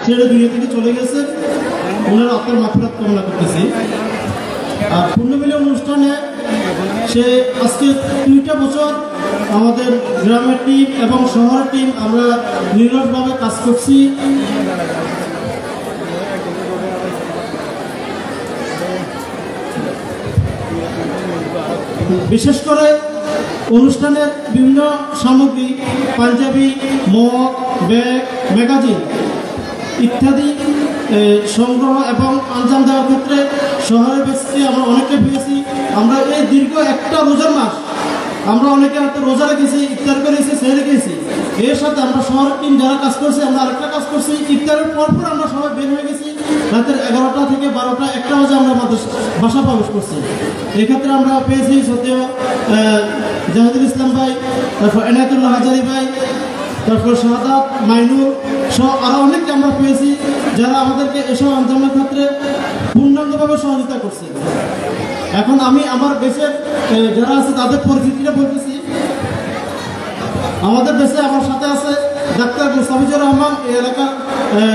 ছেড়ে দুনিয়া থেকে চলে গেছে, ওনার আত্মার মাগফিরাত কামনা করতেছি। আর পূর্ণমিলন অনুষ্ঠানে সে আজকে 2টা বছর আমাদের গ্রামের টিম এবং শহরের টিম আমরা নিরলসভাবে কাজ করছি। বিশেষ করে অনুষ্ঠানের বিভিন্ন সামগ্রী, পাঞ্জাবি, মগ, ব্যাগ, ম্যাগাজিন ইত্যাদি সংগ্রহ এবং আঞ্জাম দেওয়ার ক্ষেত্রে শহরের ব্যস্তে আমরা অনেকে পেয়েছি। আমরা এই দীর্ঘ একটা রোজার মাস আমরা অনেকে হয়তো রোজা রেখেছি, ইফতার করেছি, সে রেখেছি। এর সাথে আমরা শহরের টিম যারা কাজ করছি, আমরা আরেকটা কাজ করছি। ইফতারের পরপর আমরা সবাই বের হয়ে গেছি, রাতের 11টা থেকে 12টা 1টা বাজে আমরা আমাদের বাসা প্রবেশ করছি। এক্ষেত্রে আমরা পেয়েছি সত্যিও জাহিদুল ইসলাম ভাই, তারপর এনায়েতুল্লাহ হাজারি ভাই, তারপর শাহাদাত, মাইনুর সহ আরও অনেককে আমরা পেয়েছি যারা আমাদেরকে এসব আঞ্জামের ক্ষেত্রে পূর্ণাঙ্গভাবে সহযোগিতা করছে। এখন আমি আমার দেশের যারা আছে তাদের পরিচিতিটা বলতেছি। আমাদের দেশে আমার সাথে আছে ডাক্তার মুস্তাফিজুর রহমান, এই এলাকার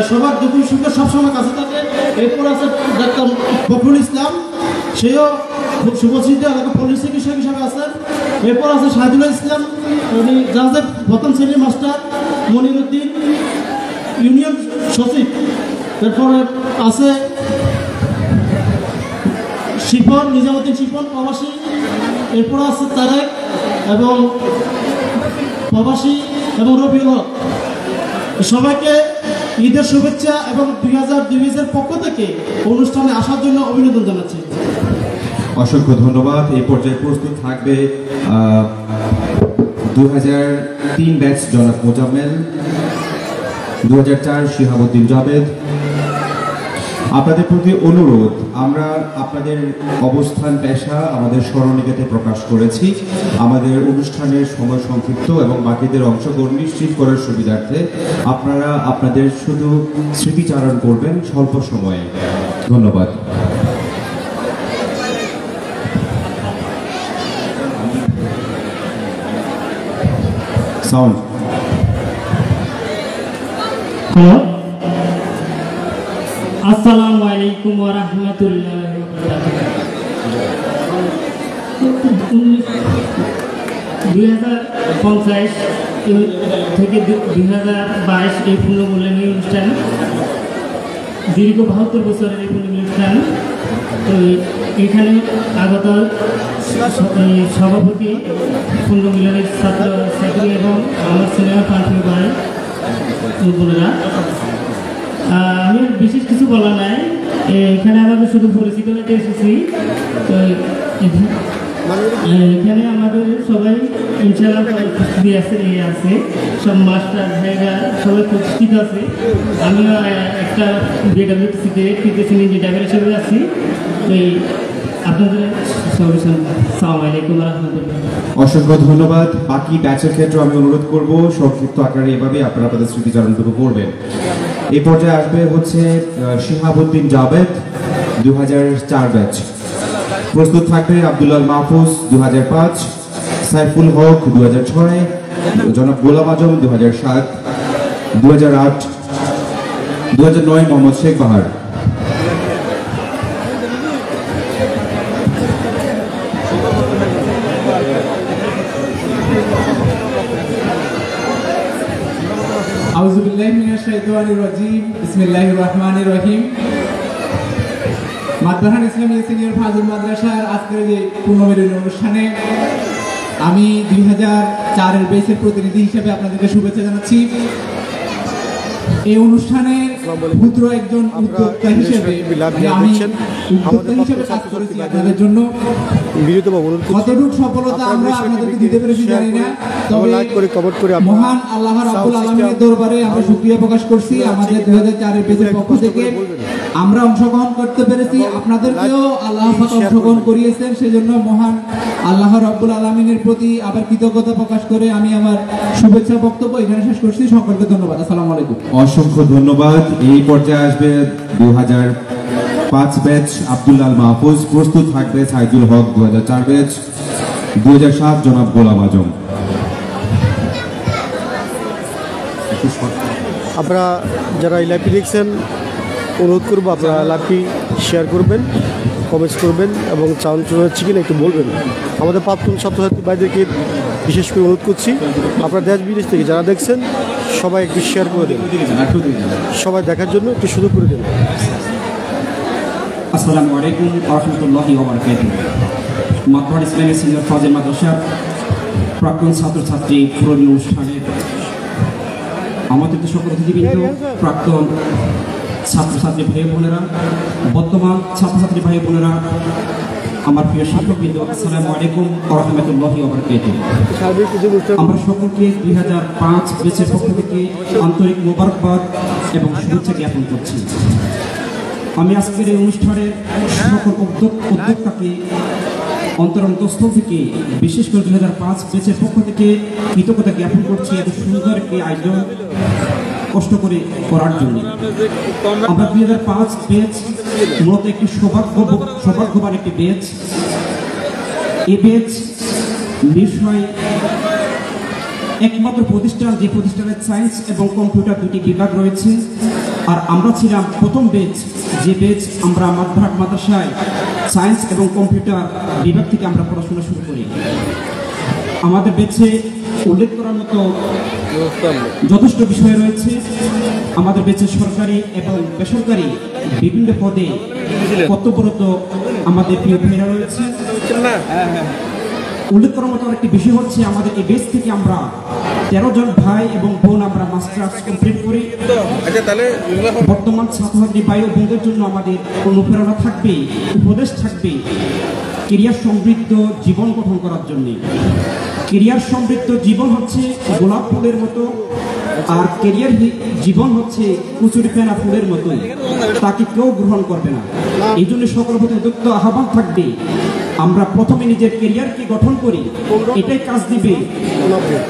সবার দুঃখ সুখে সবসময় কাছে থাকে। এরপর আছে ডাক্তার ফখরুল ইসলাম, সেও খুব সুপরিচিত এলাকা পুলিশ চিকিৎসক হিসাবে আছেন। এরপর আছে শাহিদুল ইসলাম, উনি জাহাজের প্রথম শ্রেণীর মাস্টার। মনিরুদ্দিন ইউনিয়ন সচিব। এরপরে আছে শিপন, নিজামুদ্দিন শিপন প্রবাসী। এরপর আছে তারেক এবং প্রবাসী এবং রবিউল হক। সবাইকে ঈদের শুভেচ্ছা এবং 2022-এর পক্ষ থেকে অনুষ্ঠানে আসার জন্য অভিনন্দন জানাচ্ছি। অসংখ্য ধন্যবাদ। এই পর্যায়ে প্রস্তুত থাকবে 2003 ব্যাচ জনাব মোজাম্মেল, 2004 শিহাবুদ্দিন জাবেদ। আপনাদের প্রতি অনুরোধ, আমরা আপনাদের অবস্থান পেশা আমাদের স্মরণিকাতে প্রকাশ করেছি। আমাদের অনুষ্ঠানের সময় সংক্ষিপ্ত এবং বাকিদের অংশগ্রহণ নিশ্চিত করার সুবিধার্থে আপনারা আপনাদের শুধু স্মৃতিচারণ করবেন স্বল্প সময়ে। ধন্যবাদ। সাউন্ড। হ্যালো, আসসালামু আলাইকুম ওয়া রাহমাতুল্লাহি ওয়া বারাকাতুহু। 2050 থেকে 2022 এই পূর্ণমূল্যায়ন অনুষ্ঠান, দীর্ঘ 72 বছরের এই পূর্ণমূল্যায়ন অনুষ্ঠান। তো এখানে আগত সভাপতি, পূর্ণমূল্যায়নের ছাত্রী এবং আমার সিনেমা পান্থী ভাই বোনেরা, আমি বিশেষ কিছু বলার নাই। এখানে আমাদের শুধু পরিচিত হতে এসেছি। তো এখানে আমাদের সবাই ইনশাআল্লাহ প্রস্তুতি আছে, সব মাস্টার ভাইরা সবাই প্রতিষ্ঠিত আছে। আমিও একটা বিএডব্লিউটিসিতে টিচিং ইঞ্জিনিয়ার হিসেবে আছি। তো আপনাদের আসসালামু আলাইকুম ওয়া রাহমাতুল্লাহ। অসংখ্য ধন্যবাদ। বাকি ব্যাচের ক্ষেত্রে আমি অনুরোধ করব সংক্ষিপ্ত আকারে এভাবে আপনারা আপনাদের স্মৃতিচারণটুকু করবেন। এই পর্যায়ে আসবে হচ্ছে শিহাবুদ্দিন জাবেদ, 2004 ব্যাচ। প্রস্তুত থাকবে আব্দুল্লাহ মাহফুজ, 2005, সাইফুল হক, 2006, জনাব গোলাম আজম, 2007, 2008, 2009 মোহাম্মদ শেখ বাহার। আউযু বিল্লাহি মিনাশ শাইতানির রাজিম। বিসমিল্লাহির রহমানির রহিম। মাদ্রাসা ইসলামিয়া সিনিয়র ফাজিল মাদ্রাসার আজকের যে পূর্ণমিলনী অনুষ্ঠানে আমি 2004-এর বেসের প্রতিনিধি হিসেবে আপনাদেরকে শুভেচ্ছা জানাচ্ছি। এই অনুষ্ঠানে পুত্র একজন উদ্যোক্তা হিসেবে আমি উদ্যোক্তা হিসেবে কাজ করেছি আপনাদের জন্য। কতটুকু সফলতা আমরা আপনাদেরকে দিতে পেরেছি জানি না, তবে মহান আল্লাহ রাব্বুল আলামিনের দরবারে আমরা শুকরিয়া প্রকাশ করছি। আমাদের 2004-এর বেসের পক্ষ থেকে আমরা অংশগ্রহণ করতে পেরেছি, আপনাদেরকেও আল্লাহ পাক অংশগ্রহণ করিয়েছেন। সেজন্য মহান আল্লাহ রাব্বুল আলামিনের প্রতি আবার কৃতজ্ঞতা প্রকাশ করে আমি আমার শুভেচ্ছা বক্তব্য এখানে শেষ করছি। সকলকে ধন্যবাদ। আসসালামু আলাইকুম। অসংখ্য ধন্যবাদ। এই পর্যায়ে আসবে 2005 ব্যাচ আব্দুল্লাহ মাহফুজ। প্রস্তুত থাকবে সাইদুল হক, 2004 ব্যাচ। 2007 জনাব গোলাম আজম। আমরা যারা এই লাইভটি দেখছেন অনুরোধ করবো আপনারা লাইভটি শেয়ার করবেন, কমেন্টস করবেন এবং চাউন হচ্ছে কিনা একটু বলবেন। আমাদের প্রাক্তন ছাত্রছাত্রী ভাইদেরকে বিশেষ করে অনুরোধ করছি, আপনারা দেশ বিদেশ থেকে যারা দেখছেন সবাই একটু শেয়ার করে দেন, সবাই দেখার জন্য একটু সুযোগ করে দেন। আসসালামু আলাইকুম ওয়া রাহমাতুল্লাহি ওয়া বারাকাতুহু। মাতবার ইসলামিক সিনিয়র ফাজিল মাদ্রাসার প্রাক্তন ছাত্রছাত্রী পুরোনো অনুষ্ঠানে আমাদের তো সকল অতিথিবৃন্দ, প্রাক্তন ছাত্রছাত্রী ভাই বোনেরা, বর্তমান ছাত্রছাত্রী ভাই বোনেরা, আমার প্রিয় শিক্ষকবৃন্দ, আসসালামু আলাইকুম ওয়া রাহমাতুল্লাহি ওয়া বারাকাতুহু। আমরা সকলকে 2005 ব্যাচের পক্ষ থেকে আন্তরিক মোবারকবাদ এবং শুভেচ্ছা জ্ঞাপন করছি। আমি আজকের এই অনুষ্ঠানের সকল উদ্যোক্তাকে অন্তরন্তস্থল থেকে, বিশেষ করে 2005 ব্যাচের পক্ষ থেকে কৃতজ্ঞতা জ্ঞাপন করছি এত সুন্দর একটি আয়োজন কষ্ট করে করার জন্য। আমরা 2005 ব্যাচ মূলত একটি সৌভাগ্যবান একটি ব্যাচ। এই ব্যাচ বিষয় একমাত্র প্রতিষ্ঠান যে প্রতিষ্ঠানের সায়েন্স এবং কম্পিউটার দুটি বিভাগ রয়েছে, আর আমরা ছিলাম প্রথম ব্যাচ যে ব্যাচ আমরা মাতবরহাট মাদ্রাসায় সায়েন্স এবং কম্পিউটার বিভাগ থেকে আমরা পড়াশোনা শুরু করি। আমাদের ব্যাচে উল্লেখ করার মতো যথেষ্ট বিষয় রয়েছে। আমাদের ব্যাচে সরকারি এবং বেসরকারি বিভিন্ন পদে কর্তব্যরত আমাদের প্রিয় ভাইরা রয়েছে। উল্লেখ করার মতো আরেকটি বিষয় হচ্ছে, আমাদের এই ব্যাচ থেকে আমরা 13 জন ভাই এবং বোন আমরা মাস্টার্স কমপ্লিট করি। বর্তমান ছাত্রছাত্রী ভাই ও বোনদের জন্য আমাদের অনুপ্রেরণা থাকবে, উপদেশ থাকবে কেরিয়ার সমৃদ্ধ জীবন গঠন করার জন্য। কেরিয়ার সমৃদ্ধ জীবন হচ্ছে গোলাপ ফুলের মতো, আর কেরিয়ার জীবন হচ্ছে কুচুরি ফেনা ফুলের মতো, তাকে কেউ গ্রহণ করবে না। এই জন্য সকল প্রতি উদ্যুক্ত আহ্বান থাকবে, আমরা প্রথমে নিজের কেরিয়ারকে গঠন করি, এটাই কাজ দিবে।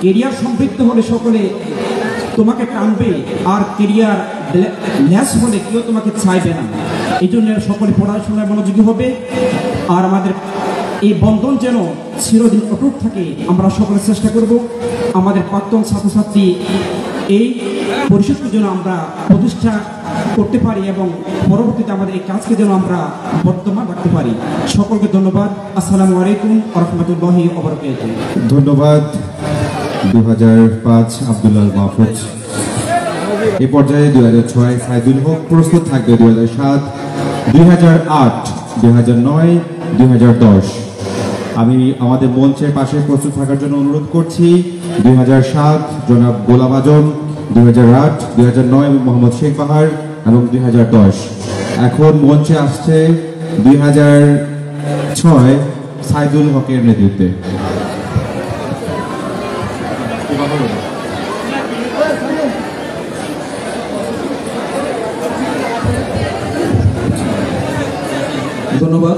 কেরিয়ার সমৃদ্ধ হলে সকলে তোমাকে টানবে, আর কেরিয়ার ল্যাস হলে কেউ তোমাকে চাইবে না। এই জন্য সকলে পড়াশোনায় মনোযোগী হবে, আর আমাদের এই বন্ধন যেন চিরদিন অটুট থাকে আমরা সকলে চেষ্টা করব। আমাদের প্রাক্তন ছাত্রছাত্রী এই পরিষদকে যেন আমরা প্রতিষ্ঠা করতে পারি এবং পরবর্তীতে আমাদের এই কাজকে যেন আমরা বর্তমান রাখতে পারি। সকলকে ধন্যবাদ। আসসালামু আলাইকুম ওয়া রাহমাতুল্লাহি ওয়া বারাকাতুহু। ধন্যবাদ 2005 আব্দুল্লাহ মাহফুজ। এই পর্যায়ে 2006 সাইদুল হক প্রস্তুত থাকবে। 2007, 2008, 2009, 2010 আমি আমাদের মঞ্চের পাশে প্রস্তুত থাকার জন্য অনুরোধ করছি। 2007 জনাব গোলাম আজম, 2008, 2009 মোহাম্মদ শেখ বাহার এবং 2010। এখন মঞ্চে আসছে 2006 সাইদুল হকের নেতৃত্বে। ধন্যবাদ।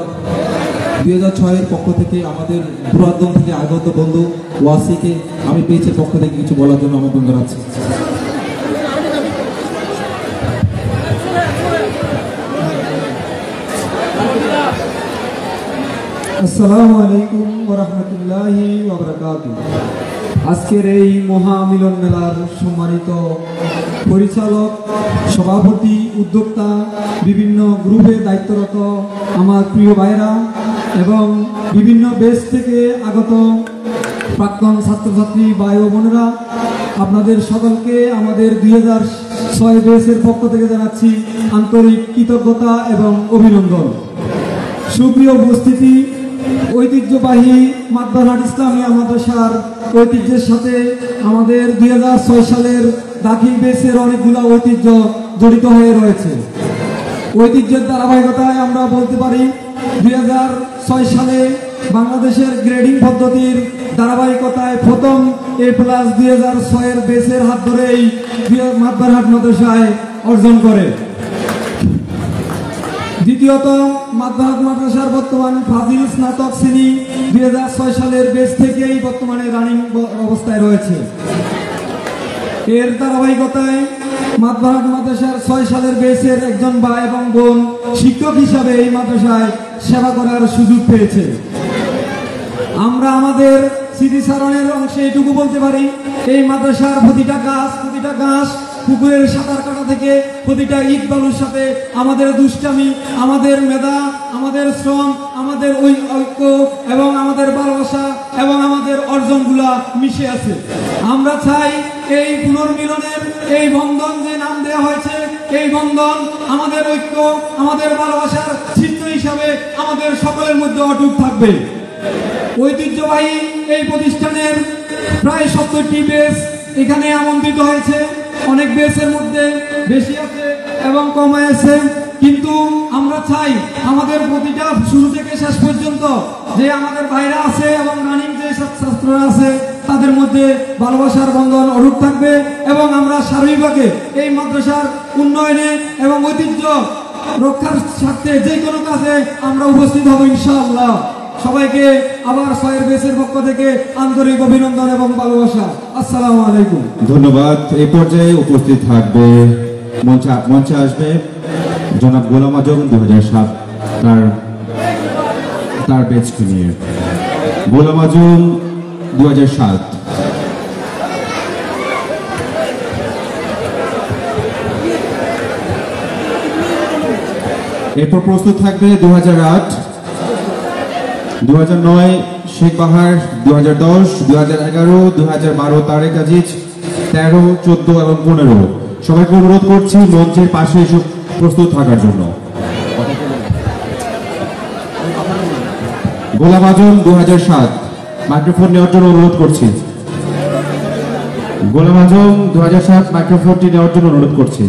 2006 এর পক্ষ থেকে আমাদের দূরান্তন থেকে আগত বন্ধু ওয়াসিকে আমি পেয়েছের পক্ষ থেকে কিছু বলার জন্য আমন্ত্রণ জানাচ্ছি। আসসালামু আলাইকুম ওয়া রাহমাতুল্লাহি ওয়া বারাকাতুহু। আজকের এই মহামিলন মেলার সম্মানিত পরিচালক, সভাপতি, উদ্যোক্তা, বিভিন্ন গ্রুপে দায়িত্বরত আমার প্রিয় ভাইরা এবং বিভিন্ন দেশ থেকে আগত প্রাক্তন ছাত্রছাত্রী ভাই ও বোনেরা, আপনাদের সকলকে আমাদের 2006 ব্যাচের পক্ষ থেকে জানাচ্ছি আন্তরিক কৃতজ্ঞতা এবং অভিনন্দন। সুপ্রিয় উপস্থিতি, ঐতিহ্যবাহী মাতবরহাট ইসলামিয়া মাদ্রাসার ঐতিহ্যের সাথে আমাদের 2006 সালের দাখিল ব্যাচের অনেকগুলো ঐতিহ্য জড়িত হয়ে রয়েছে। ঐতিহ্যের ধারাবাহিকতায় আমরা বলতে পারি 2006 সালে বাংলাদেশের গ্রেডিং পদ্ধতির ধারাবাহিকতায় প্রথম A+ 2006 এর ব্যাচের হাত ধরেই মাতবরহাট মাদ্রাসায় অর্জন করে। দ্বিতীয়ত, মাতবরহাট মাদ্রাসার বর্তমান ফাজিল স্নাতক শ্রেণী 2006 সালের ব্যাচ থেকেই বর্তমানে রানিং অবস্থায় রয়েছে। এর ধারাবাহিকতায় মাতবরহাট মাদ্রাসার 6 সালের ব্যাচের একজন ভাই এবং বোন শিক্ষক হিসাবে এই মাদ্রাসায় সেবা করার সুযোগ পেয়েছে। আমরা আমাদের স্মৃতিচারণের অংশে এটুকু বলতে পারি, এই মাদ্রাসার প্রতিটা গাছ পুকুরের সাঁতার কাটা থেকে প্রতিটা ইট বালুর সাথে আমাদের দুষ্টামি, আমাদের মেধা, আমাদের শ্রম, আমাদের ওই ঐক্য এবং আমাদের ভালোবাসা এবং আমাদের অর্জনগুলা মিশে আছে। আমরা চাই এই পুনর্মিলনের এই বন্ধন যে নাম দেওয়া হয়েছে, এই বন্ধন আমাদের ঐক্য, আমাদের ভালোবাসার চিহ্ন হিসাবে আমাদের সকলের মধ্যে অটুট থাকবে। ঐতিহ্যবাহী এই প্রতিষ্ঠানের প্রায় 70টি বেচ এখানে আমন্ত্রিত হয়েছে। অনেক বেচের মধ্যে বেশি আছে এবং কম আছে, কিন্তু আমরা চাই আমাদের প্রতিটা শুরু থেকে শেষ পর্যন্ত যে আমাদের ভাইরা আছে এবং রানিং যে সব ছাত্ররা আছে তাদের মধ্যে ভালোবাসার বন্ধন অটুট থাকবে এবং আমরা সার্বিকভাবে এই মাদ্রাসার উন্নয়নে এবং ঐতিহ্য রক্ষার স্বার্থে যে কোনো কাজে আমরা উপস্থিত হব ইনশাআল্লাহ। সবাইকে আবার ছয়ের বেসের পক্ষ থেকে আন্তরিক অভিনন্দন এবং ভালোবাসা। আসসালামু আলাইকুম। ধন্যবাদ। এই পর্যায়ে উপস্থিত থাকবে মঞ্চে আসবে জনাব গোলাম আজম 2007 তার ব্যাচকে নিয়ে। গোলাম আজম 2007। এরপর প্রস্তুত থাকবে 2008, 2009 শেখ বাহার, 2010, 2011, 2012 তারেক আজিজ, 13, 14 এবং 15। সবাইকে অনুরোধ করছি মঞ্চের পাশে এসে প্রস্তুত থাকার জন্য। গোলাম আজম 2007 মাইক্রোফোন নেওয়ার জন্য অনুরোধ করছি। গোলাম আজম 2007 মাইক্রোফোনটি নেওয়ার জন্য অনুরোধ করছি।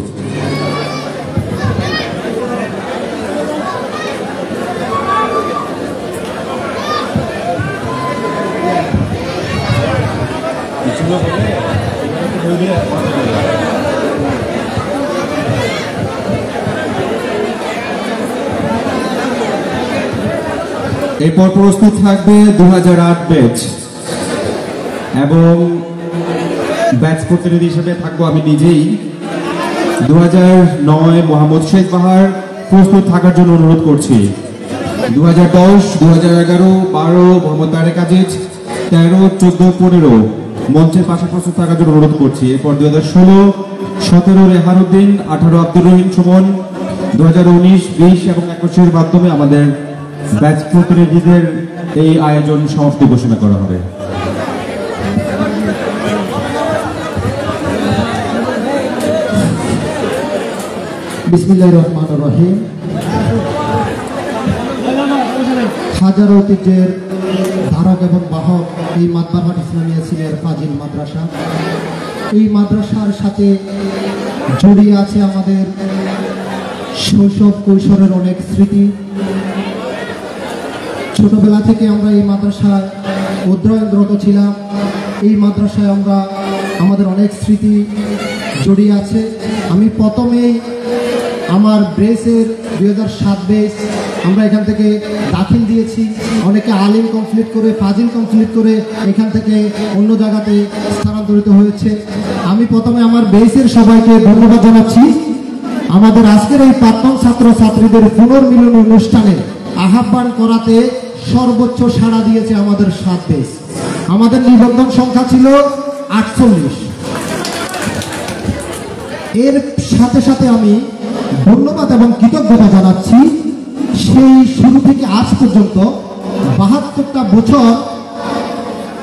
এরপর প্রস্তুত থাকবে 2008 ব্যাচ এবং ব্যাচ প্রতিনিধি হিসেবে থাকবো আমি নিজেই। 2009 মোহাম্মদ শেখ বাহার প্রস্তুত থাকার জন্য অনুরোধ করছি। 2010, 2011, 12 মোহাম্মদ তারেক আজিজ, 13, 14, 15 মঞ্চের পাশে প্রস্তুত থাকার জন্য অনুরোধ করছি। এরপর 2016, 17 রেহান উদ্দিন, 18 আব্দুর রহিম সুমন, 2019, 20 এবং 21-এর মাধ্যমে আমাদের ব্যাচ প্রতিনিধিদের এই আয়োজন সমাপ্তি ঘোষণা করা হবে। বিসমিল্লাহির রহমানির রহিম। হাজার ঐতিহ্যের ধারক এবং বাহক এই মাদ্রাসাট ইসলামিয়া সিনিয়র ফাজিল মাদ্রাসা। এই মাদ্রাসার সাথে জড়িয়ে আছে আমাদের শৈশব কৈশোরের অনেক স্মৃতি। ছোটবেলা থেকে আমরা এই মাদ্রাসায় অধ্যয়নরত ছিলাম। এই মাদ্রাসায় আমাদের অনেক স্মৃতি জড়িয়ে আছে। আমি প্রথমেই আমার ব্রেসের 2007 ব্রেস আমরা এখান থেকে দাখিল দিয়েছি। অনেকে আলিম কমপ্লিট করে, ফাজিল কমপ্লিট করে এখান থেকে অন্য জায়গাতে স্থানান্তরিত হয়েছে। আমি প্রথমে আমার ব্রেসের সবাইকে ধন্যবাদ জানাচ্ছি। আমাদের আজকের এই প্রাক্তন ছাত্র ছাত্রীদের পুনর্মিলন অনুষ্ঠানে আহ্বান করাতে সর্বোচ্চ সাড়া দিয়েছে আমাদের 7 ব্রেস। আমাদের নিবন্ধন সংখ্যা ছিল 48। এর সাথে সাথে আমি ধন্যবাদ এবং কৃতজ্ঞতা জানাচ্ছি সেই শুরু থেকে আজ পর্যন্ত 72টা বছর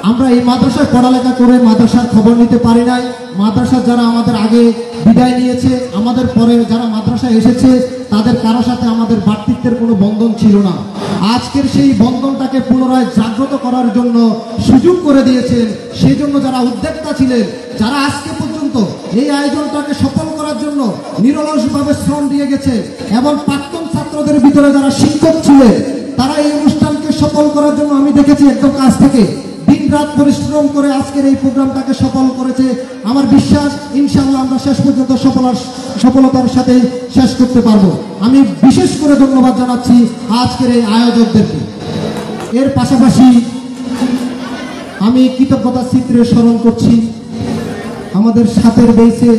আমরা এই মাদ্রাসায় পড়ালেখা করে মাদ্রাসার খবর নিতে পারি নাই। মাদ্রাসা যারা আমাদের আগে বিদায় নিয়েছে, আমাদের পরে যারা মাদ্রাসায় এসেছে, তাদের কারো সাথে আমাদের ভ্রাতৃত্বের কোনো বন্ধন ছিল না। আজকের সেই বন্ধনটাকে পুনরায় জাগ্রত করার জন্য সুযোগ করে দিয়েছেন। সেই জন্য যারা উদ্যোক্তা ছিলেন, যারা আজকে পর্যন্ত এই আয়োজনটাকে সফল করার জন্য নিরলসভাবে শ্রম দিয়ে গেছে এবং প্রাক্তন ছাত্রদের ভিতরে যারা শিক্ষক ছিলেন, তারা এই অনুষ্ঠানকে সফল করার জন্য আমি দেখেছি একদম কাছ থেকে দিন রাত পরিশ্রম করে আজকের এই প্রোগ্রামটাকে সফল করেছে। আমার বিশ্বাস ইনশাআল্লাহ আমরা শেষ পর্যন্ত সফলতার সাথে শেষ করতে পারবো। আমি বিশেষ করে ধন্যবাদ জানাচ্ছি আজকের এই আয়োজকদেরকে। এর পাশাপাশি আমি কৃতজ্ঞতার চিত্রে স্মরণ করছি আমাদের সাথের বেসে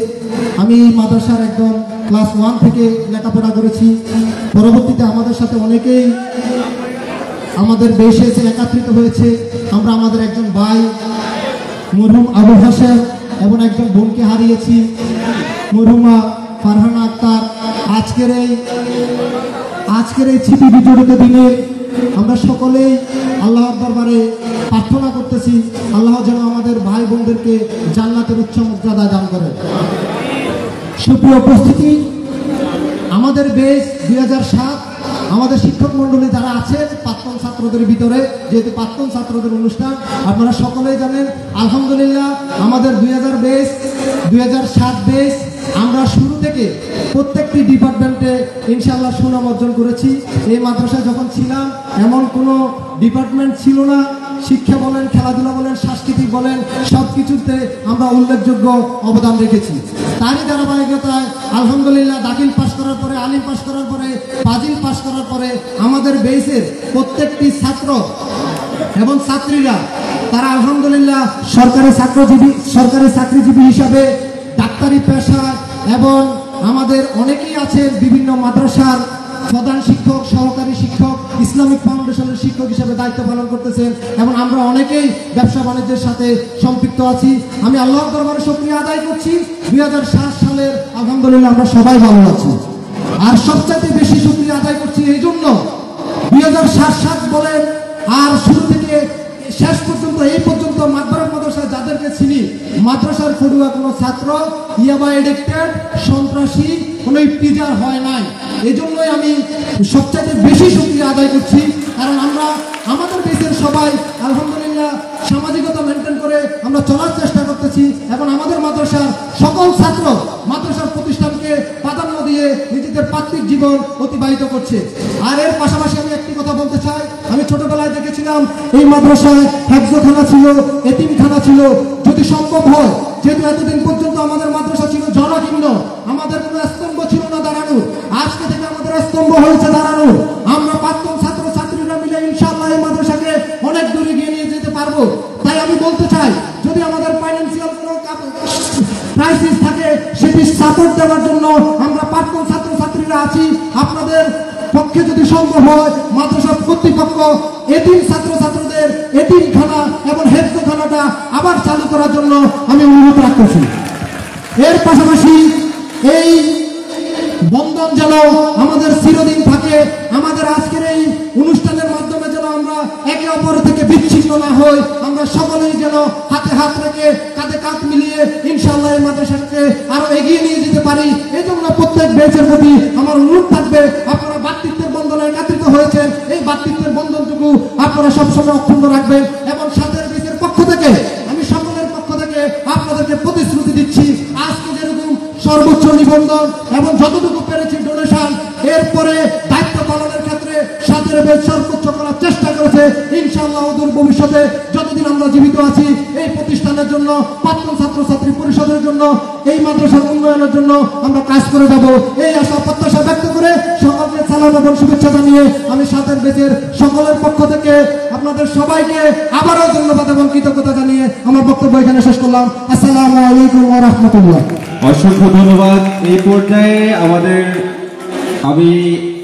আমি মাদ্রাসার একদম ক্লাস 1 থেকে লেখাপড়া করেছি। পরবর্তীতে আমাদের সাথে অনেকেই আমাদের বেসে এসে একত্রিত হয়েছে। আমরা আমাদের একজন ভাই মরহুম আবু হাসেম এবং একজন বোনকে হারিয়েছি। মরহুমা ফারহানা আক্তার আজকের এই স্মৃতি বিজড়িত দিনে আমরা সকলেই আল্লাহর দরবারে প্রার্থনা করতেছি আল্লাহ যেন আমাদের ভাই বোনদেরকে জান্নাতের উচ্চ মর্যাদা দান করেন। সুপ্রিয় উপস্থিতি, আমাদের বেশ 2007 আমাদের শিক্ষক মন্ডলী যারা আছেন প্রাক্তন ছাত্রদের ভিতরে, যেহেতু প্রাক্তন ছাত্রদের অনুষ্ঠান আপনারা সকলেই জানেন, আলহামদুলিল্লাহ আমাদের 2007 বেশ আমরা শুরু থেকে প্রত্যেকটি ডিপার্টমেন্টে ইনশাআল্লাহ সুনাম অর্জন করেছি। এই মাদ্রাসায় যখন ছিলাম এমন কোনো ডিপার্টমেন্ট ছিল না, শিক্ষা বলেন, খেলাধুলা বলেন, সাংস্কৃতিক বলেন, সব কিছুতে আমরা উল্লেখযোগ্য অবদান রেখেছি। তারই ধারাবাহিকতায় আলহামদুলিল্লাহ দাখিল পাস করার পরে, আলিম পাস করার পরে, ফাজিল পাস করার পরে আমাদের বেসের প্রত্যেকটি ছাত্র এবং ছাত্রীরা তারা আলহামদুলিল্লাহ সরকারি চাকরিজীবী হিসাবে ডাক্তারি পেশায়, এবং আমাদের অনেকেই আছেন বিভিন্ন মাদ্রাসার প্রধান শিক্ষক, সহকারী শিক্ষক, ইসলামিক ফাউন্ডেশনের শিক্ষক হিসেবে দায়িত্ব পালন করতেছেন, এবং আমরা অনেকেই ব্যবসা বাণিজ্যের সাথে সম্পৃক্ত আছি। আমি আল্লাহর দরবারে শুকরিয়া আদায় করছি 2007 সালের আলহামদুলিল্লাহ আমরা সবাই ভালো আছি। আর সবচেয়ে বেশি শুকরিয়া আদায় করছি এই জন্য 2007 বলেন আর শুরু থেকে শেষ পর্যন্ত এই পর্যন্ত মাদবারক মাদ্রাসা যাদেরকে চিনি, মাদ্রাসার পড়ুয়া কোনো ছাত্র ইয়াবা এডিক্টেড, সন্ত্রাসী, কোনো ইফতিজার হয় নাই। এই জন্যই আমি সবচেয়ে বেশি শুকরিয়া আদায় করছি, কারণ আমরা আমাদের দেশের সবাই আলহামদুলিল্লাহ সামাজিকতা মেনটেন করে আমরা চলার চেষ্টা করতেছি, এবং আমাদের মাদ্রাসার সকল ছাত্র মাদ্রাসার প্রতিষ্ঠানকে প্রাধান্য দিয়ে নিজেদের পাত্রিক জীবন অতিবাহিত করছে। আর এর পাশাপাশি আমি একটি কথা বলতে চাই, আমি ছোটবেলায় দেখেছিলাম এই মাদ্রাসায় হেফজখানা ছিল, এতিমখানা ছিল। যদি সম্ভব হয়, যেহেতু এতদিন পর্যন্ত আমাদের মাদ্রাসা ছিল জনাকীর্ণ, আমাদের কোনো স্তম্ভ ছিল না দাঁড়ানোর, আজকে থেকে আমাদের স্তম্ভ হয়েছে দাঁড়ানোর। আমরা প্রাক্তন ছাত্র ছাত্রীরা মিলে ইনশাআল্লাহ এই মাদ্রাসাকে অনেক দূরে এগিয়ে নিয়ে যেতে পারবো। তাই আমি বলতে চাই, যদি আমাদের ফাইন্যান্সিয়াল কোনো ক্রাইসিস থাকে সেটি সাপোর্ট দেওয়ার জন্য আমরা প্রাক্তন ছাত্র ছাত্রীরা আছি। আপনাদের পক্ষে যদি সম্ভব হয় মাদ্রাসার কর্তৃপক্ষ এতিম ছাত্র ছাত্রদের এতিমখানা এবং হেফজখানাটা আবার চালু করার জন্য আমি অনুরোধ রাখতেছি। এর পাশাপাশি এই বন্ধন যেন আমাদের চিরদিন থাকে, আমাদের আজকের এই অনুষ্ঠানের মাধ্যমে যেন আমরা একে অপর থেকে বিচ্ছিন্ন না হই, আমরা সকলেই যেন হাতে হাত রেখে কাঁধে কাঁধ মিলিয়ে ইনশাআল্লাহ এই মাদ্রাসাকে আরো এগিয়ে নিয়ে যেতে পারি। এই জন্য প্রত্যেক ব্যাচের প্রতি আমার অনুরোধ থাকবে, আপনারা ভ্রাতৃত্বের বন্ধনে একত্রিত হয়েছেন, এই ভ্রাতৃত্বের বন্ধনটুকু আপনারা সবসময় অক্ষুণ্ণ রাখবেন। এবং সাথের ব্যাচের পক্ষ থেকে আমি সকলের পক্ষ থেকে আপনাদেরকে প্রতিশ্রুতি দিচ্ছি, আজকে যেরকম সর্বোচ্চ নিবন্ধন এবং যতটুকু পেরেছি ডোনেশন, এরপরে দায়িত্ব পালনের ক্ষেত্রে সাথের ব্যাচ সর্বোচ্চ করার চেষ্টা করেছে। ইনশাআল্লাহ অদূর ভবিষ্যতে যতদিন আমরা জীবিত আছি এই প্রতিষ্ঠানের জন্য, প্রাক্তন ছাত্রছাত্রী পরিষদের জন্য, এই মাদ্রাসার উন্নয়নের জন্য আমরা কাজ করে যাব। এই আশা প্রত্যাশা ব্যক্ত করে সকলকে সালাম এবং শুভেচ্ছা জানিয়ে আমি সাথের ব্যাচের সকলের পক্ষ থেকে আপনাদের সবাইকে আবারও ধন্যবাদ এবং কৃতজ্ঞতা জানিয়ে আমার বক্তব্য এখানে শেষ করলাম। আসসালামু আলাইকুম ওয়া রাহমাতুল্লাহ। অসংখ্য ধন্যবাদ। এই পর্যায়ে আমি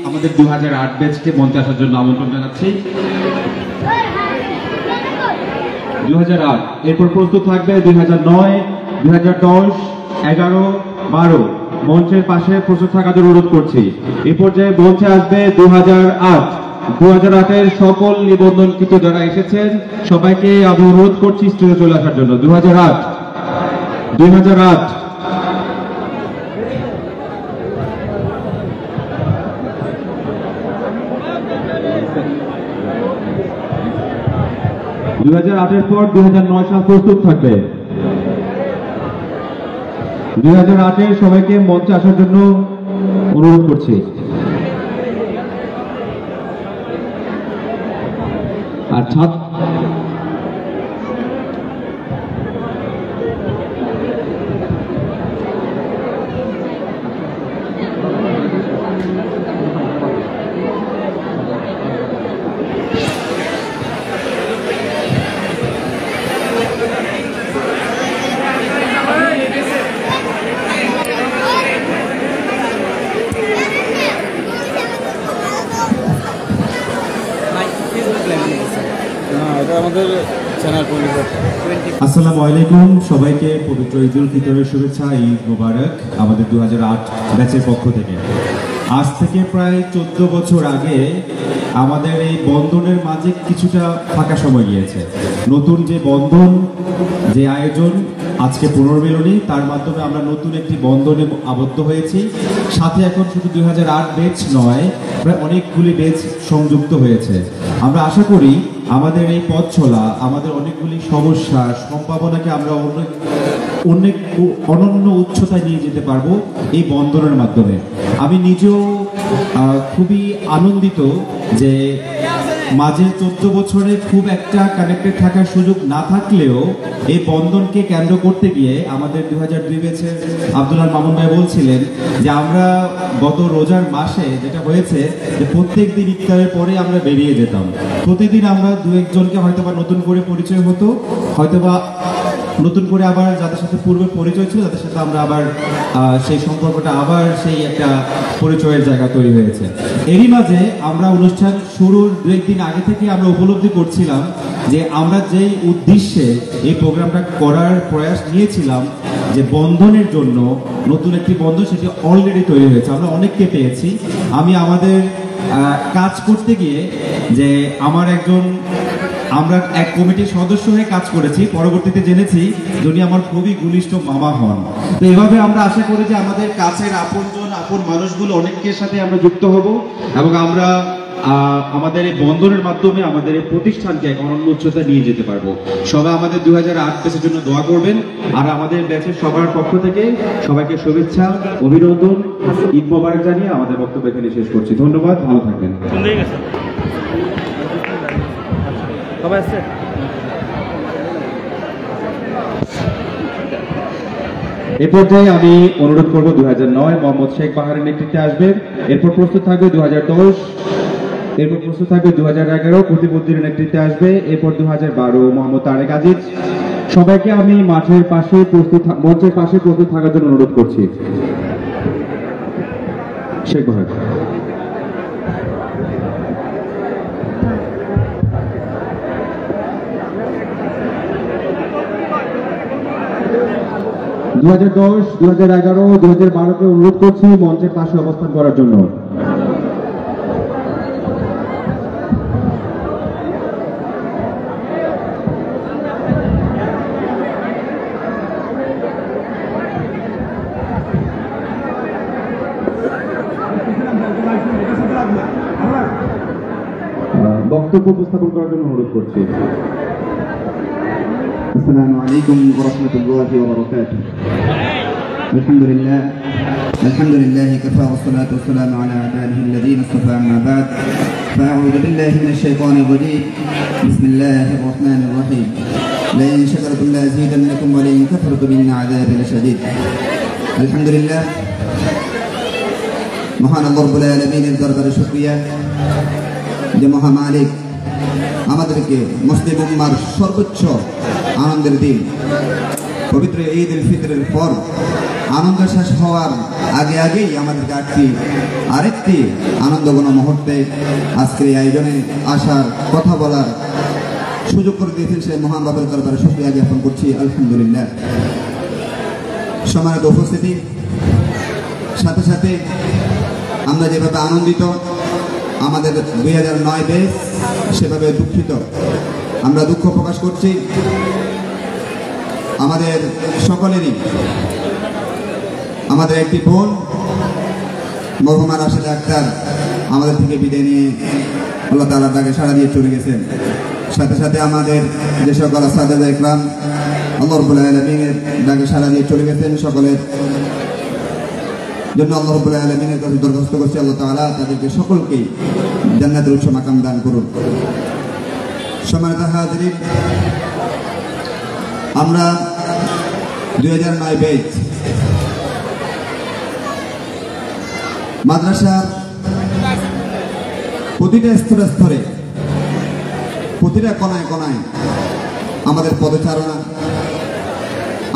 আমাদের 2008 ব্যাচকে মঞ্চে আসার জন্য আমন্ত্রণ জানাচ্ছি। 2008 এরপর প্রস্তুত থাকবে 2009, 2010, 11, 12 মঞ্চের পাশে প্রস্তুত থাকার জন্য অনুরোধ করছি। এই পর্যায়ে মঞ্চে আসবে 2008। 2008-এর সকল নিবন্ধনকৃত যারা এসেছেন সবাইকে আমি অনুরোধ করছি স্টেজে চলে আসার জন্য। 2008 2008-এর পর 2009 সাল প্রস্তুত থাকবে। 2008-এর সবাইকে মঞ্চে আসার জন্য অনুরোধ করছি। আর এটা আমাদের আসসালামু আলাইকুম, সবাইকে পবিত্র ঈদুল ফিতরের শুভেচ্ছা, ঈদ মোবারক আমাদের 2008 ব্যাচের পক্ষ থেকে। আজ থেকে প্রায় 14 বছর আগে আমাদের এই বন্ধনের মাঝে কিছুটা ফাঁকা সময় গিয়েছে। নতুন যে বন্ধন, যে আয়োজন আজকে পুনর্মিলনী, তার মাধ্যমে আমরা নতুন একটি বন্ধনে আবদ্ধ হয়েছি। সাথে এখন শুধু 2008 ব্যাচ নয়, প্রায় অনেকগুলি ব্যাচ সংযুক্ত হয়েছে। আমরা আশা করি আমাদের এই পথ চলা, আমাদের অনেকগুলি সমস্যা, সম্ভাবনাকে আমরা অনেক অনন্য উচ্চতায় নিয়ে যেতে পারবো এই বন্ধনের মাধ্যমে। আমি নিজেও খুবই আনন্দিত যে মাঝে 14 বছরে খুব একটা কানেক্টেড থাকার সুযোগ না থাকলেও এই বন্ধনকে কেন্দ্র করতে গিয়ে আমাদের 2002 ব্যাচের আব্দুল্লাহ মামুন ভাই বলছিলেন যে আমরা গত রোজার মাসে যেটা হয়েছে যে প্রত্যেক দিন ইফতারের পরে আমরা বেরিয়ে যেতাম। প্রতিদিন আমরা দু একজনকে হয়তোবা নতুন করে পরিচয় হতো, হয়তোবা নতুন করে আবার যাদের সাথে পূর্বে পরিচয় ছিল তাদের সাথে আমরা আবার সেই সম্পর্কটা আবার সেই একটা পরিচয়ের জায়গা তৈরি হয়েছে। এরই মাঝে আমরা অনুষ্ঠান শুরুর দু একদিন আগে থেকে আমরা উপলব্ধি করছিলাম যে আমরা যেই উদ্দেশ্যে এই প্রোগ্রামটা করার প্রয়াস নিয়েছিলাম, যে বন্ধনের জন্য নতুন একটি বন্ধন, সেটি অলরেডি তৈরি হয়েছে। আমরা অনেককে পেয়েছি। আমি আমাদের কাজ করতে গিয়ে যে আমরা এক কমিটির সদস্য হয়ে কাজ করেছি, পরবর্তীতে জেনেছি যিনি আমার খুবই ঘনিষ্ঠ মামা হন। তো এভাবে আমরা আশা করি যে আমাদের কাছের আপন মানুষগুলো অনেকের সাথে আমরা যুক্ত হব এবং আমরা আমাদের এই বন্ধনের মাধ্যমে আমাদের এই প্রতিষ্ঠানকে এক অনন্য উচ্চতা নিয়ে যেতে পারবো। সবাই আমাদের 2008 ব্যাচের জন্য দোয়া করবেন। আর আমাদের ব্যাচের সবার পক্ষ থেকে সবাইকে শুভেচ্ছা, অভিনন্দন, ঈদ মোবারক জানিয়ে আমাদের বক্তব্য এখানে শেষ করছি। ধন্যবাদ, ভালো থাকবেন। এ পর্যায়ে আমি অনুরোধ করব 2009 মোহাম্মদ শেখ বাহারের নেতৃত্বে আসবেন। এরপর প্রস্তুত থাকবে 2010, এরপর প্রস্তুত থাকবে 2011 কুতুবউদ্দিনের নেতৃত্বে আসবে। এরপর 2012 মোহাম্মদ তারেক আজিজ। সবাইকে আমি মঞ্চের পাশে প্রস্তুত থাকার জন্য অনুরোধ করছি। শেখ বাহার। দু 2010, 2011, 2012-কে অনুরোধ করছি মঞ্চের পাশে অবস্থান করার জন্য। বক্তব্য উপস্থাপন করার জন্য অনুরোধ করছি। السلام عليكم ورحمة الله وبركاته. الحمد لله كفى والصلاة والسلام على عباده الذين اصطفى. أما بعد فأعوذ بالله من الشيطان الرجيم. بسم الله الرحمن الرحيم. لئن شكرتم لأزيدنكم ولئن كفرتم إن عذابي لشديد. الحمد لله মহান আল্লাহ রাব্বুল আলামিনের দরবারে শুকরিয়া যে মহা মালিক আমাদেরকে মুসলিম উম্মার সর্বোচ্চ আনন্দের দিন পবিত্র ঈদ উল ফিতরের পর আনন্দ শেষ হওয়ার আগেই আমাদেরকে আরেকটি আনন্দঘন মুহূর্তে আজকের এই আয়োজনে আসার কথা বলার সুযোগ করে দিয়েছেন সেই মহান রবের দরবারে শুকরিয়া জ্ঞাপন করছি। আলহামদুলিল্লাহ। সম্মানিত উপস্থিতি, সাথে সাথে আমরা যেভাবে আনন্দিত আমাদের 2009 ব্যাচ, সেভাবে দুঃখিত। আমরা দুঃখ প্রকাশ করছি আমাদের সকলেরই। আমাদের একটি বোন মরহুমা রাশেদা আক্তার আমাদের থেকে বিদায় নিয়ে আল্লাহ তাআলার ডাকে সাড়া দিয়ে চলে গেছেন। সাথে সাথে আমাদের যে সকল আসাদা ইকরাম আল্লাহ রাব্বুল আলামিনের ডাকে সাড়া দিয়ে চলে গেছেন, সকলের জন্য আল্লাহ রাব্বুল আলামিনের কাছে দরখাস্ত করছি আল্লাহ তাআলা তাদেরকে সকলকেই জান্নাতের উচ্চ মাকাম দান করুন। সম্মানিত হাজিরিন, আমরা 2009 ব্যাচ মাদ্রাসার প্রতিটা স্তরে প্রতিটা কোনায় কোনায় আমাদের পদচারণা,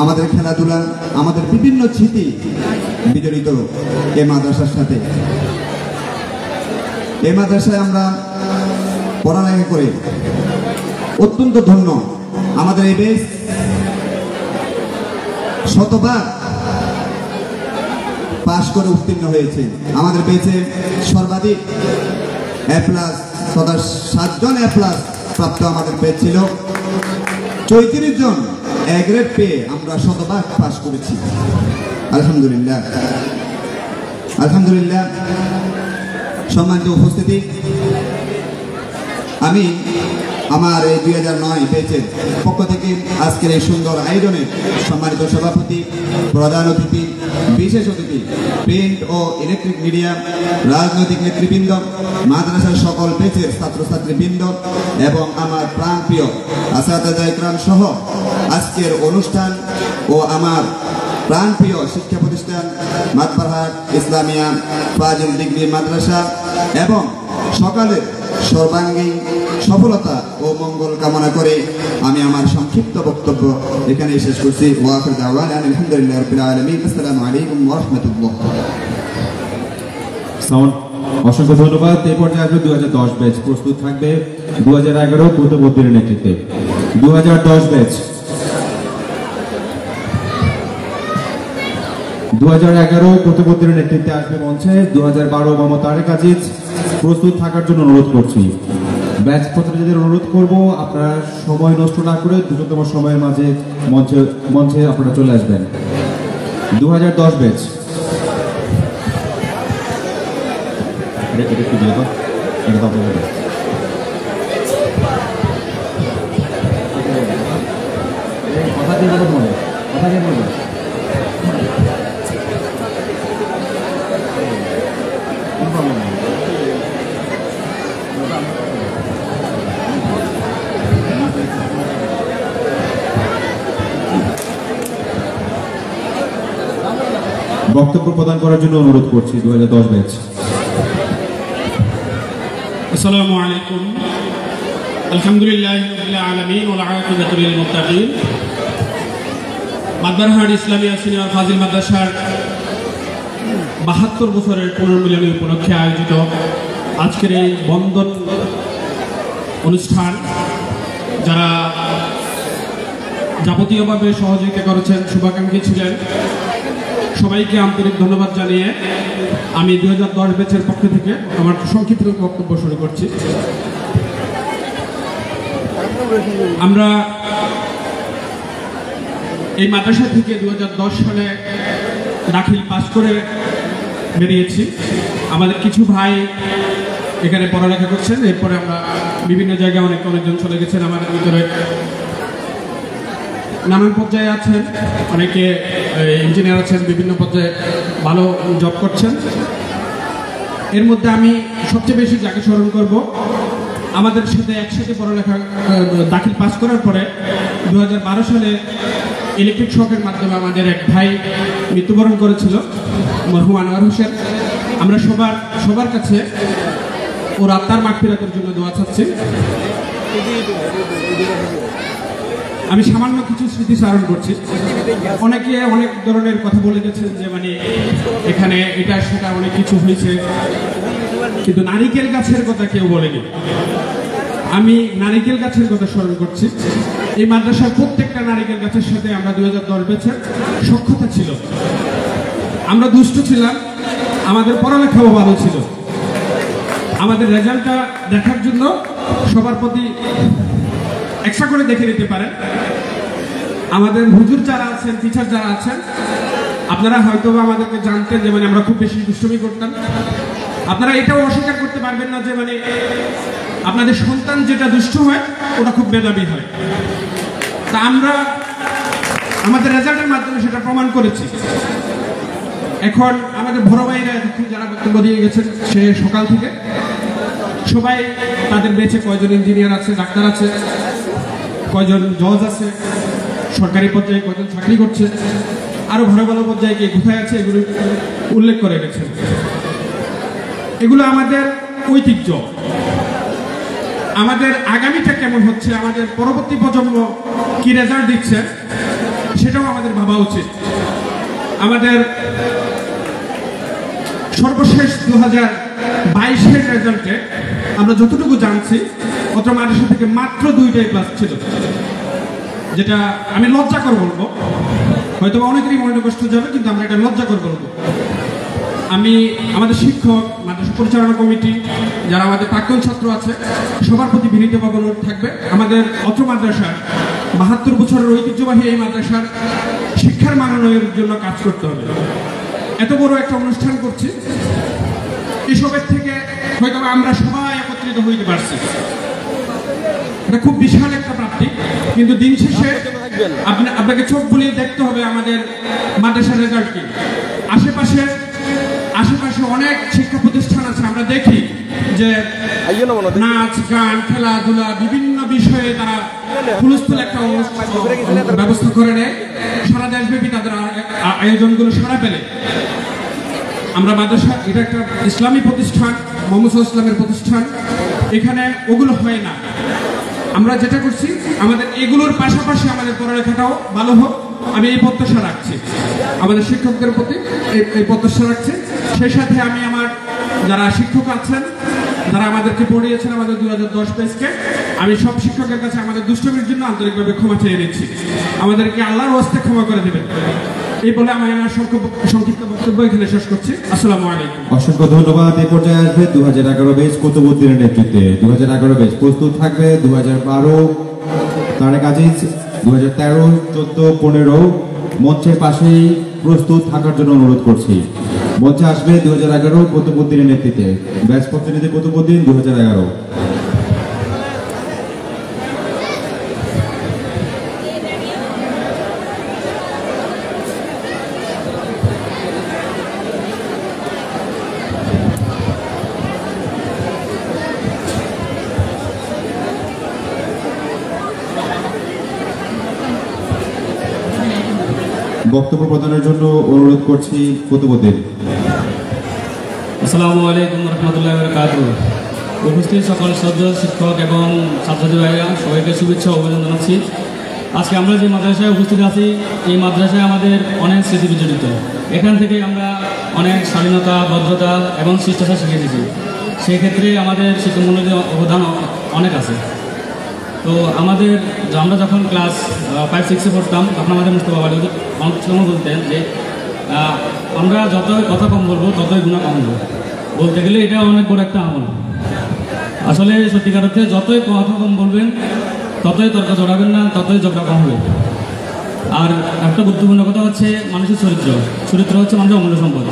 আমাদের খেলাধুলা, আমাদের বিভিন্ন স্মৃতি বিজড়িত এই মাদ্রাসার সাথে। এই মাদ্রাসায় আমরা পড়ালেখা করে অত্যন্ত ধন্য আমাদের এই বেশ শতবার পাশ করে উত্তীর্ণ হয়েছে। আমাদের বেঁচে সর্বাধিক A+ তথা 7 জন A+ প্রাপ্ত আমাদের বেঁচ ছিল। 34 জন A গ্রেড পেয়ে আমরা শতবার পাশ করেছি। আলহামদুলিল্লাহ, আলহামদুলিল্লাহ। সম্মানিত উপস্থিতি, আমি আমার এই 2009 ব্যাচের পক্ষ থেকে আজকের এই সুন্দর আয়োজনের সম্মানিত সভাপতি, প্রধান অতিথি, বিশেষ অতিথি, প্রিন্ট ও ইলেকট্রিক মিডিয়া, রাজনৈতিক নেতৃবৃন্দ, মাদ্রাসার সকল ব্যাচের ছাত্রছাত্রীবৃন্দ এবং আমার প্রাণপ্রিয় আসাতিজা ইকরাম সহ আজকের অনুষ্ঠান ও আমার প্রাণপ্রিয় শিক্ষা প্রতিষ্ঠান মাতবারহাট ইসলামিয়া ফাজিল ডিগ্রি মাদ্রাসা এবং সকালের সর্বাঙ্গীন সফলতা ও মঙ্গল কামনা করে আমি আমার সংক্ষিপ্ত বক্তব্য এখানে শেষ করছি। ওয়া আখিরু দাওয়ানা আলহামদুলিল্লাহি রাব্বিল আলামিন। আসসালামু আলাইকুম ওয়া রাহমাতুল্লাহ। অসংখ্য ধন্যবাদ। এই পর্যায়ে আসবে 2010 ব্যাচ, প্রস্তুত থাকবে 2011 কুতুবউদ্দিনের নেতৃত্বে। 2010 ব্যাচ 2011 কুতুবউদ্দিনের নেতৃত্বে আসবে মঞ্চে 2012 মোহাম্মদ তারেক আজিজ। প্রস্তুত থাকার জন্য অনুরোধ করছি। ব্যাচ প্রতিনিধিদের অনুরোধ করব আপনারা সময় নষ্ট না করে দ্রুততম সময়ের মাঝে মঞ্চে আপনারা চলে আসবেন। 2010 ব্যাচ বক্তব্য প্রদান করার জন্য অনুরোধ করছি 2010 ব্যাচ। আসসালামু আলাইকুম। আলহামদুলিল্লাহি রাব্বিল আলামিন ওয়াল আকিবাতু লিল মুত্তাকিন। মাতবারহাট ইসলামিয়া সিনিয়র ফাজিল মাদ্রাসার 72 বছরের পুনর্মিলনী উপলক্ষে আয়োজিত আজকের এই বন্ধন অনুষ্ঠান যারা যাবতীয়ভাবে সহযোগিতা করেছেন, শুভাকাঙ্ক্ষী ছিলেন, সবাইকে আন্তরিক ধন্যবাদ জানিয়ে আমি 2010 ব্যাচের পক্ষ থেকে আমার সংক্ষিপ্ত বক্তব্য শুরু করছি। আমরা এই মাদ্রাসা থেকে 2010 সালে দাখিল পাস করে বেরিয়েছি। আমাদের কিছু ভাই এখানে পড়ালেখা করছেন, এরপরে আমরা বিভিন্ন জায়গায় অনেকজন চলে গেছেন। আমাদের ভিতরে নানান পর্যায়ে আছেন, অনেকে ইঞ্জিনিয়ার আছেন, বিভিন্ন পর্যায়ে ভালো জব করছেন। এর মধ্যে আমি সবচেয়ে বেশি যাকে স্মরণ করব, আমাদের সাথে একসাথে পড়ালেখা দাখিল পাস করার পরে 2012 সালে ইলেকট্রিক শকের মাধ্যমে আমাদের এক ভাই মৃত্যুবরণ করেছিল, মরহুম আনোয়ার হোসেন। আমরা সবার কাছে ওর আত্মার মাগফিরাতের জন্য দোয়া চাচ্ছি। আমি সামান্য কিছু স্মৃতিচারণ করছি। অনেকে অনেক ধরনের কথা বলে গেছেন যে মানে এখানে এটা সেটা অনেক কিছু হয়েছে, কিন্তু নারিকেল গাছের কথা কেউ বলেনি। আমি নারিকেল গাছের কথা স্মরণ করছি। এই মাদ্রাসার প্রত্যেকটা নারিকেল গাছের সাথে আমরা 2010 ব্যাচের সখ্যতা ছিল। আমরা দুষ্ট ছিলাম, আমাদের পড়ালেখাও ভালো ছিল। আমাদের রেজাল্টটা দেখার জন্য সবার প্রতি একসা করে দেখে নিতে পারেন। আমাদের হুজুর যারা আছেন, টিচার যারা আছেন, আপনারা হয়তো আমাদেরকে জানতেন যে মানে আমরা খুব বেশি দুষ্টুমি করতাম। আপনারা এটাও অস্বীকার করতে পারবেন না যে মানে আপনাদের সন্তান যেটা দুষ্ট হয় ওটা খুব মেধাবী হয়। তা আমরা আমাদের রেজাল্টের মাধ্যমে সেটা প্রমাণ করেছি। এখন আমাদের বড় ভাইরা যারা বক্তব্য দিয়ে গেছেন সে সকাল থেকে সবাই তাদের বেঁচে কয়জন ইঞ্জিনিয়ার আছে, ডাক্তার আছে, কয়জন জজ আছে, সরকারি পর্যায়ে কয়জন চাকরি করছে, আরো ভালো ভালো পর্যায়ে কে কোথায় আছে এগুলো উল্লেখ করে গেছেন। এগুলো আমাদের ঐতিহ্য। আমাদের আগামীটা কেমন হচ্ছে, আমাদের পরবর্তী প্রজন্ম কি রেজাল্ট দিচ্ছে সেটাও আমাদের ভাবা উচিত। আমাদের সর্বশেষ 2022-এর রেজাল্টে আমরা যতটুকু জানছি অত মাদ্রাসা থেকে মাত্র 2টাই ক্লাস ছিল। যেটা আমি লজ্জা করে বলবো, হয়তো অনেকেরই মনে কষ্ট যাবে, কিন্তু আমরা এটা লজ্জা করে বলবো। আমি আমাদের শিক্ষক, মাদ্রাসা পরিচালনা কমিটি, যারা আমাদের প্রাক্তন ছাত্র আছে, সবার প্রতি বিনীতভাবে অনুরোধ থাকবে, আমাদের অত্র মাদ্রাসার 72 বছরের ঐতিহ্যবাহী এই মাদ্রাসার শিক্ষার মানোন্নয়নের জন্য কাজ করতে হবে। এত বড় একটা অনুষ্ঠান করছি, এসবের থেকে হয়তো আমরা সবাই একত্রিত হইতে পারছি, এটা খুব বিশাল একটা প্রাপ্তি। কিন্তু দিন শেষে আপনাকে চোখ বুলিয়ে দেখতে হবে আমাদের মাদ্রাসার রেজাল্ট কি। আশেপাশে অনেক শিক্ষা প্রতিষ্ঠান আছে, আমরা দেখি যে নাচ গান খেলাধুলা বিভিন্ন বিষয়ে তারা হুলস্থুল একটা ব্যবস্থা করে নেয়, সারা দেশব্যাপী তাদের আয়োজনগুলো সারা পেলে। আমরা মাদ্রাসা, এটা একটা ইসলামী প্রতিষ্ঠান, মোহাম্মদ ইসলামের প্রতিষ্ঠান, এখানে ওগুলো হয় না। আমরা যেটা করছি, আমাদের এগুলোর পাশাপাশি আমাদের পড়ালেখাটাও ভালো হোক, আমি এই প্রত্যাশা রাখছি আমাদের শিক্ষকদের প্রতি, এই প্রত্যাশা রাখছি। সেই সাথে আমি আমার যারা শিক্ষক আছেন, যারা আমাদেরকে পড়িয়েছেন আমাদের 2010 ব্যাচকে, আমি সব শিক্ষকের কাছে আমাদের দুষ্টমির জন্য আন্তরিকভাবে ক্ষমা চেয়ে নিচ্ছি, আমাদেরকে আল্লাহর ওয়াস্তে ক্ষমা করে দেবেন। এই বলে আমি আমার সংক্ষিপ্ত বক্তব্য এখানে শেষ করছি। আসসালামু আলাইকুম। অসংখ্য ধন্যবাদ। এই পর্যায়ে আসবে 2011 ব্যাচ কুতুবউদ্দিনের নেতৃত্বে। 2011 ব্যাচ প্রস্তুত থাকবে। 2012 তারেক আজিজ, 2013, 14, 15 মঞ্চের পাশেই প্রস্তুত থাকার জন্য অনুরোধ করছি। মঞ্চে আসবে 2011 কুতুবউদ্দিনের নেতৃত্বে ব্যাচ প্রতিনিধি কুতুবউদ্দিন 2011। বক্তব্য প্রদানের জন্য অনুরোধ করছি কুতুবউদ্দিন। আসসালামু আলাইকুম রহমতুল্লাহি ওয়া বারাকাতুহু। উপস্থিত সকল সদস্য, শিক্ষক এবং ছাত্রছাত্রী ভাইরা সবাইকে শুভেচ্ছা ও অভিনন্দন জানাচ্ছি। আজকে আমরা যে মাদ্রাসায় উপস্থিত আছি, এই মাদ্রাসায় আমাদের অনেক স্মৃতি বিজড়িত। এখান থেকে আমরা অনেক স্বাধীনতা, ভদ্রতা এবং শিষ্টাচার শিখেছি। সেক্ষেত্রে আমাদের শিক্ষামূলক অবদান অনেক আছে। তো আমরা যখন ক্লাস 5-6-এ পড়তাম, তখন আমাদের মুস্তফা আলী অনেক সময় বলতেন যে আমরা যতই কথা কম বলবো ততই গুণা কম বলবো। বলতে গেলে এটা অনেক বড় একটা আমল। আসলে সত্যিকার অর্থে যতই কথা কম বলবেন ততই তর্ক জড়াবেন না, ততই ঝগড়া কম হবে। আর একটা গুরুত্বপূর্ণ কথা হচ্ছে মানুষের চরিত্র হচ্ছে মানুষের অমূল্য সম্পদ।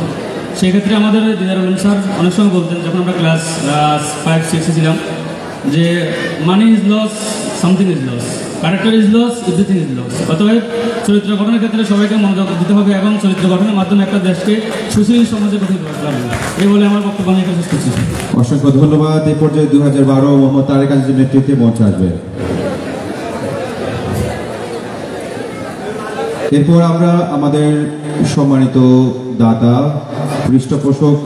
সেক্ষেত্রে আমাদের দিদার আলম স্যার অনেক সময় বলতেন, যখন আমরা ক্লাস 5-6-এ ছিলাম, যে money is loss, something is loss, character is loss, everything is loss. অতএব চরিত্র গঠনের ক্ষেত্রে সবাইকে মনোযোগ দিতে হবে এবং চরিত্র গঠনের মাধ্যমে একটা দেশকে সুশীল সমাজে গঠিত করতে হবে। এই বলে আমার বক্তব্য আমি শেষ করছি। অসংখ্য ধন্যবাদ। এই পর্যায়ে 2012 মোহাম্মদ তারেক আজিজের নেতৃত্বে মঞ্চে আসবে। এরপর আমরা আমাদের সম্মানিত দাতা, পৃষ্ঠপোষক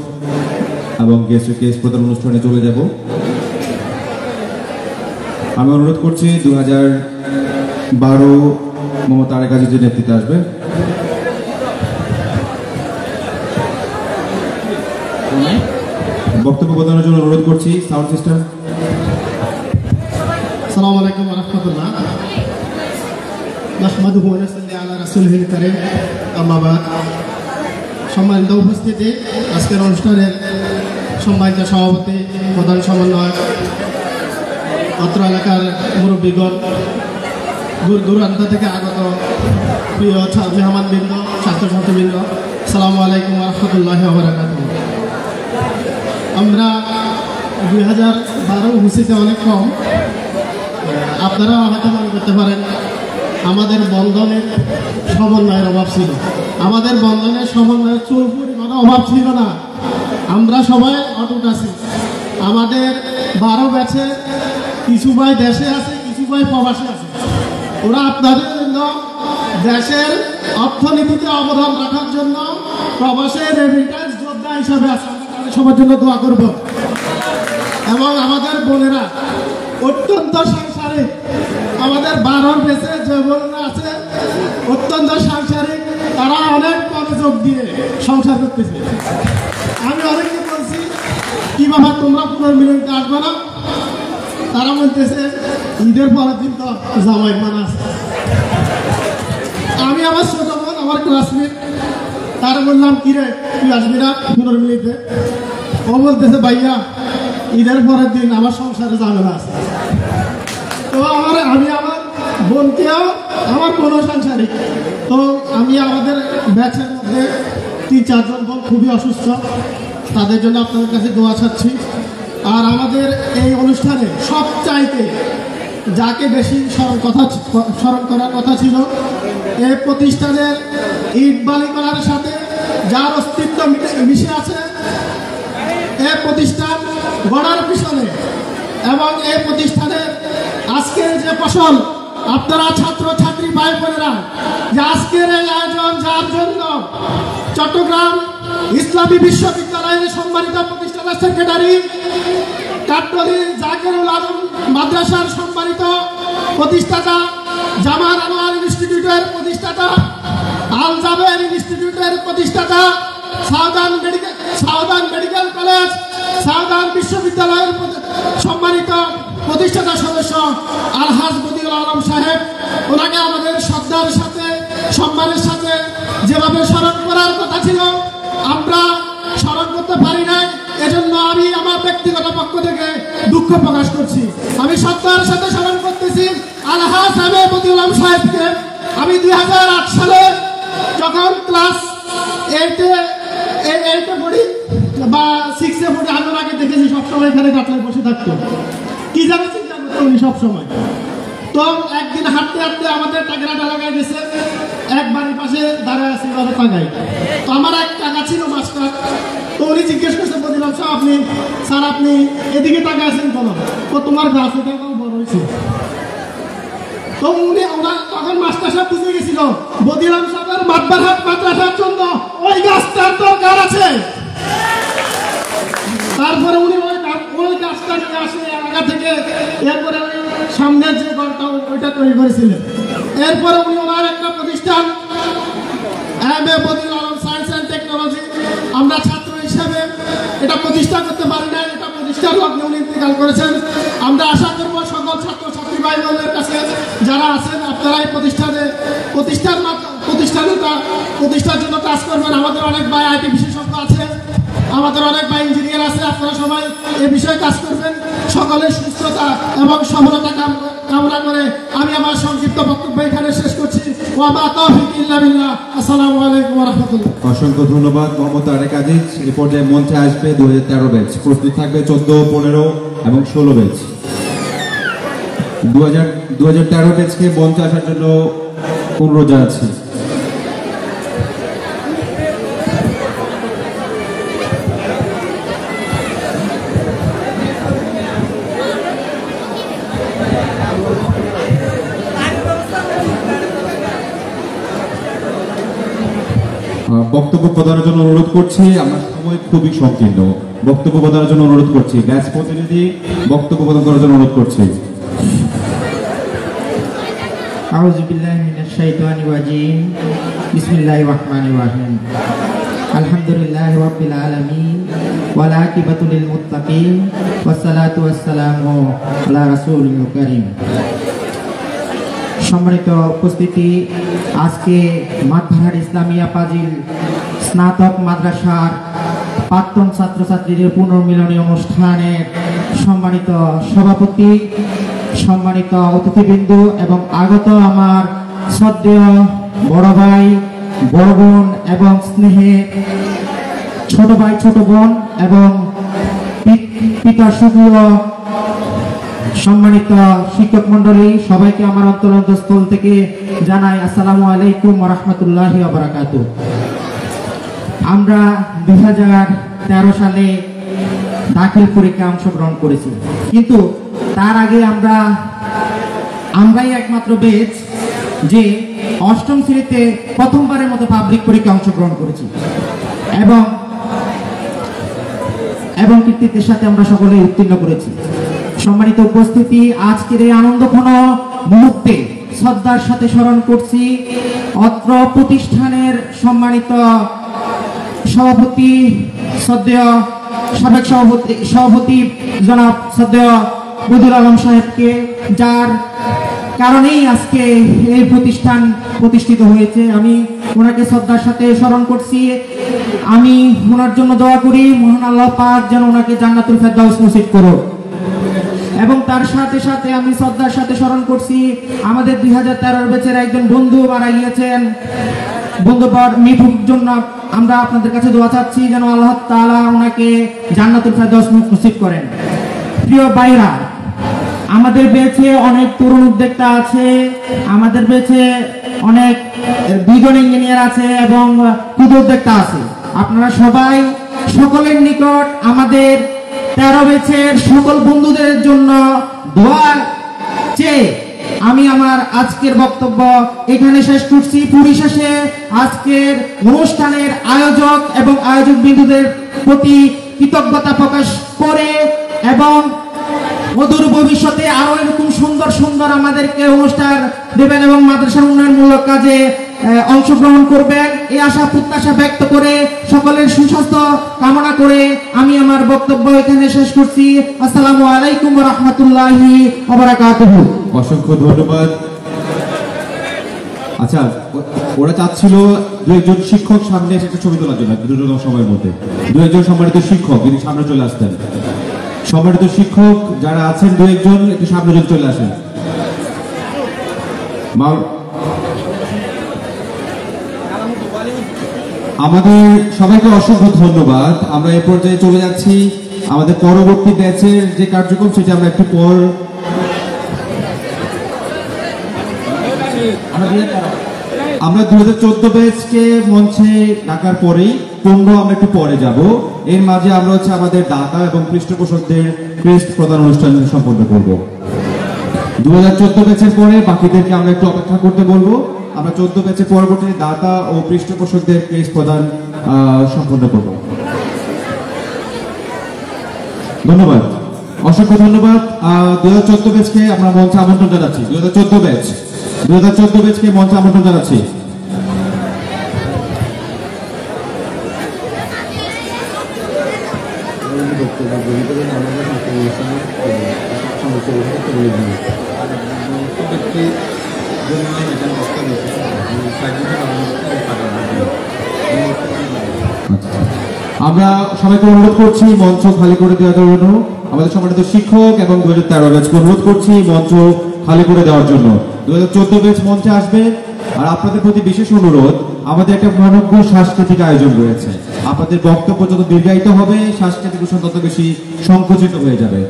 এবং গেস্ট প্রধান অনুষ্ঠানে চলে যাব। আমি অনুরোধ করছি 2012 মোহাম্মদ তারেক আজিজের নেতৃত্বে আসবে। বক্তব্য প্রদানের জন্য অনুরোধ করছি সাউন্ড সিস্টেম। আসসালামু আলাইকুম ওয়া রাহমাতুল্লাহ। নাহমাদুহু ওয়া নুসাল্লি আলা রাসূলিহিল কারীম, আম্মা বাদ। সম্মানিত উপস্থিতি, আজকের অনুষ্ঠানের সম্মানিত সভাপতি, প্রধান সমন্বয়ক, অত্র এলাকার মুরব্বীগণ, দূর দূরান্ত থেকে আগত প্রিয় মেহমানবৃন্দ, ছাত্রছাত্রীবৃন্দ, আসসালামু আলাইকুম ওয়া রাহমাতুল্লাহি ওয়া বারাকাতুহু। আমরা 2012 হুসিতে অনেক কম, আপনারা হয়তো মনে করতে পারেন আমাদের বন্ধনের সমন্বয়ের অভাব ছিল। আমাদের বন্ধনের সমন্বয়ের চুল পরিমাণে অভাব ছিল না, আমরা সবাই অটুট আছি। আমাদের 12 ব্যাচে কিছু ভাই দেশে আছে, কিছু ভাই প্রবাসে আছে। ওরা আপনাদের জন্য দেশের অর্থনীতিতে অবদান রাখার জন্য প্রবাসের রেমিটেন্স যোদ্ধা হিসাবে আছে। সবার জন্য দোয়া করব। এবং আমাদের বোনেরা অত্যন্ত সাংসারিক, আমাদের 12 ব্যাচে যে বোনেরা আছে অত্যন্ত সাংসারিক, তারা অনেক মনোযোগ দিয়ে সংসার করতেছে। আমি অনেককে বলছি কি বাবা তোমরা পুনর্মিলনীতে আসবে না, তারা বলতেছে ঈদের পরের দিন তো জামাই মান আছে। আমি আমার ছোট বোন, আমার ক্লাসমেট, তার বললাম কি রে তুই আসবি না পুনর্মিলিতে? ও বলতেছে ভাইয়া ঈদের পরের দিন আমার সংসারে ঝামেলা আছে। তো আমি আমার বোনকেও, আমার কোনো সাংসারিক, তো আমি আমাদের ব্যাচের মধ্যে 3-4 জন বোন খুবই অসুস্থ, তাদের জন্য আপনাদের কাছে দোয়া চাচ্ছি। আর আমাদের এই অনুষ্ঠানে সবচাইতে যাকে বেশি স্মরণ করার কথা ছিল, এই প্রতিষ্ঠানের ইট বালি করার সাথে যার অস্তিত্ব মিশে আছে, এই প্রতিষ্ঠান গড়ার পিছনে এবং এই প্রতিষ্ঠানের আজকের যে ফসল, আপনারা ছাত্র ছাত্রী ভাই বোনেরা, যে আজকের এই আয়োজন যার জন্য চট্টগ্রাম ইসলামী বিশ্ববিদ্যালয়ের সম্মানিত প্রতিষ্ঠানের সেক্রেটারি, কাট্টলি জাকিরুল আলম মাদ্রাসার সম্মানিত প্রতিষ্ঠাতা, জামান আনোয়ার ইনস্টিটিউটের প্রতিষ্ঠাতা, আল জাবের ইনস্টিটিউটের প্রতিষ্ঠাতা, সাউদার্ন মেডিকেল কলেজ, সাউদার্ন বিশ্ববিদ্যালয়ের সম্মানিত প্রতিষ্ঠাতা সদস্য আলহাজ বদিউল আলম সাহেব, ওনাকে আমাদের শ্রদ্ধার সাথে সম্মানের সাথে যেভাবে স্মরণ করার কথা ছিল আমরা স্মরণ করতে পারি নাই, এজন্য আমি আমার ব্যক্তিগত পক্ষ থেকে দুঃখ প্রকাশ করছি। আমি শ্রদ্ধার সাথে স্মরণ করতেছি আলহাজ বদিউল আলম সাহেবকে। আমি 2008 সালে যখন ক্লাস 8-এ পড়ি বা 6-এ পড়ি, আমি আগে দেখেছি সবসময় এখানে কাটলায় বসে থাকতো, কি জানি চিন্তা করতো উনি সবসময়। তো একদিন হাঁটতে হাঁটতে আমাদের টাকাটা লাগাই গেছে, এক বাড়ির পাশে দাঁড়ায় আছে টাকায়। তো আমার এক টাকা ছিল মাস্টার, তো উনি জিজ্ঞেস করছে বদিলাম স্যার আপনি এদিকে টাকা আছেন কেন? তো তোমার গাছ এটা বড় হয়েছে। তো তখন মাস্টার সাহেব বুঝে গেছিল বদিলাম সাহেবের মাতবারহাট মাদ্রাসার জন্য ওই গাছটার দরকার আছে। তারপরে উনি ওই গাছটা নিয়ে আসে এলাকা থেকে, এরপরে সামনের যে ঘরটা ওইটা তৈরি করেছিলেন। এরপরে উনি ওনার একটা প্রতিষ্ঠান Badiul Alam science and technology, আমরা ছাত্র হিসেবে এটা প্রতিষ্ঠা করতে পারি না, এটা প্রতিষ্ঠার লগ্নে উনি ইন্তেকাল করেছেন। আমরা আশা করবো সকল ছাত্র ছাত্রী ভাই বোনদের কাছে যারা আছেন আপনারা এই প্রতিষ্ঠার জন্য কাজ করবেন। আমাদের অনেক ভাই আইটি বিশেষজ্ঞ আছে, আমাদের অনেক ভাই ইঞ্জিনিয়ার আছে, আপনারা সবাই এ বিষয়ে কাজ করবেন। সকলের সুস্থতা এবং সফলতা কামনা করে আমি আমার সংক্ষিপ্ত বক্তব্য এখানে শেষ করছি। আসসালামু আলাইকুম ওয়া রাহমাতুল্লাহ। অসংখ্য ধন্যবাদ মোহাম্মদ তারেক আজিজ। এই পর্যায়ে মঞ্চে আসবে 2013 ব্যাচ, প্রস্তুত থাকবে 14, 15 এবং 16 ব্যাচ। 2013 ব্যাচকে মঞ্চে আসার জন্য অনুরোধ জানাচ্ছি। বক্তব্য প্রদানের জন্য অনুরোধ করছি, আমার সময় খুবই সংকীর্ণ। বক্তব্য প্রদানের জন্য অনুরোধ করছি, ব্যাচ প্রতিনিধি বক্তব্য প্রদান করার জন্য অনুরোধ করছি। আউযু বিল্লাহি মিনাশ শাইতানির রাজিম। বিসমিল্লাহির রহমানির রহিম। আলহামদুলিল্লাহি রাব্বিল আলামিন ওয়াল আকিবাতু লিল মুত্তাকিন ওয়াসসালাতু ওয়াসসালামু আলা রাসূলিল কারীম। সম্মানিত উপস্থিতি, আজকে মাতবারহাট ইসলামিয়া ফাজিল স্নাতক মাদ্রাসার প্রাক্তন ছাত্রছাত্রীদের পুনর্মিলনী অনুষ্ঠানের সম্মানিত সভাপতি, সম্মানিত অতিথিবৃন্দ এবং আগত আমার শ্রদ্ধেয় বড় ভাই, বড় বোন এবং স্নেহে ছোট ভাই, ছোট বোন এবং পিতা সুপ্রিয় সম্মানিত শিক্ষক মন্ডলী, সবাইকে আমার অন্তরস্থল থেকে জানাই আসসালামু আলাইকুম ওয়া রাহমাতুল্লাহি ওয়া বারাকাতুহু। আমরা 2013 সালে দাখিল পরীক্ষায় অংশগ্রহণ করেছি, কিন্তু তার আগে আমরাই একমাত্র ব্যাচ যে 8ম শ্রেণীতে প্রথমবারের মতো পাবলিক পরীক্ষায় অংশগ্রহণ করেছি এবং কৃতিত্বের সাথে আমরা সকলে উত্তীর্ণ করেছি। সম্মানিত উপস্থিতি, আজকের এই আনন্দঘন মুহূর্তে শ্রদ্ধার সাথে স্মরণ করছি অত্র প্রতিষ্ঠানের সম্মানিত সভাপতি, শ্রদ্ধেয় সাবেক সভাপতি জনাব শ্রদ্ধেয় বদিউল আলম সাহেবকে, যার কারণেই আজকে এই প্রতিষ্ঠান প্রতিষ্ঠিত হয়েছে। আমি ওনাকে শ্রদ্ধার সাথে স্মরণ করছি। আমি ওনার জন্য দোয়া করি মহান আল্লাহ পাক যেন ওনাকে জান্নাতুল ফেরদাউস নসিব করো। এবং তার সাথে সাথে আমি শ্রদ্ধার সাথে স্মরণ করছি আমাদের 2013 ব্যাচের একজন বন্ধু মারা গিয়েছেন। বন্ধুবর মৃত্যুর জন্য আমরা আপনাদের কাছে দোয়া চাচ্ছি যেন আল্লাহ তাআলা ওনাকে জান্নাতুল ফেরদাউস নসিব করেন। প্রিয় ভাইরা, আমাদের বেঁচে অনেক তরুণ উদ্যোক্তা আছে, আমাদের বেঁচে অনেক দুইজন ইঞ্জিনিয়ার আছে এবং ক্ষুদ্র উদ্যোক্তা আছে। আপনারা সবাই সকলের নিকট আমাদের 13 ব্যাচের সকল বন্ধুদের জন্য দোয়া চেয়ে আমি আমার আজকের বক্তব্য এখানে শেষ করছি। পরিশেষে আজকের অনুষ্ঠানের আয়োজক এবং আয়োজক বিন্দুদের প্রতি কৃতজ্ঞতা প্রকাশ করে এবং অদূর ভবিষ্যতে আরো এরকম সুন্দর সুন্দর আমাদেরকে অনুষ্ঠান দেবেন এবং মাদ্রাসার উন্নয়নমূলক কাজে অংশগ্রহণ করবেন এই আশা প্রত্যাশা ব্যক্ত করে সকলের সুস্বাস্থ্য কামনা করে আমি আমার বক্তব্য এখানে শেষ করছি। আসসালামু আলাইকুম ওয়া রাহমাতুল্লাহি ওয়া বারাকাতুহু। অসংখ্য ধন্যবাদ। আচ্ছা, ওরা চাচ্ছিল দু একজন শিক্ষক সামনে এসে একটা ছবি তোলার জন্য দ্রুততম সময়ের মধ্যে। দু একজন সম্মানিত শিক্ষক যদি সামনে চলে আসতেন। সম্মানিত শিক্ষক যারা আছেন দু একজন একটু সামনে যদি চলে আসেন। আমাদের সবাইকে অসংখ্য ধন্যবাদ। আমরা এই পর্যায়ে চলে যাচ্ছি আমাদের পরবর্তী ব্যাচের যে কার্যক্রম সেটা আমরা একটু পর আমরা 2014 ব্যাচকে মঞ্চে ডাকার পরেই 15 আমরা একটু পরে যাব। এর মাঝে আমরা হচ্ছে আমাদের দাতা এবং পৃষ্ঠপোষকদের ক্রেস্ট প্রদান অনুষ্ঠান সম্পন্ন করব। 2014 ব্যাচের পরে বাকিদেরকে আমরা একটু অপেক্ষা করতে বলবো। আমরা 14 ব্যাচের পরবর্তী দাতা ও পৃষ্ঠপোষকদের ক্রেস্ট প্রদান সম্পন্ন করব। ধন্যবাদ, অসংখ্য ধন্যবাদ। 2014 ব্যাচকে আমরা মঞ্চে আমন্ত্রণ জানাচ্ছি। 2014 ব্যাচকে মঞ্চে আমন্ত্রণ জানাচ্ছি। আমরা সবাইকে অনুরোধ করছি মঞ্চ খালি করে দেওয়ার জন্য। আমাদের সম্মানিত শিক্ষক এবং 2013 ব্যাচকে অনুরোধ করছি মঞ্চ খালি করে দেওয়ার জন্য। 2014 ব্যাচ মঞ্চে আসবে। আর আপনাদের প্রতি বিশেষ অনুরোধ, আমাদের একটা মনোজ্ঞ সাংস্কৃতিক আয়োজন রয়েছে। আপনাদের বক্তব্য যত দীর্ঘায়িত হবে সাংস্কৃতিক অনুষ্ঠান তত বেশি সংকুচিত হয়ে যাবে।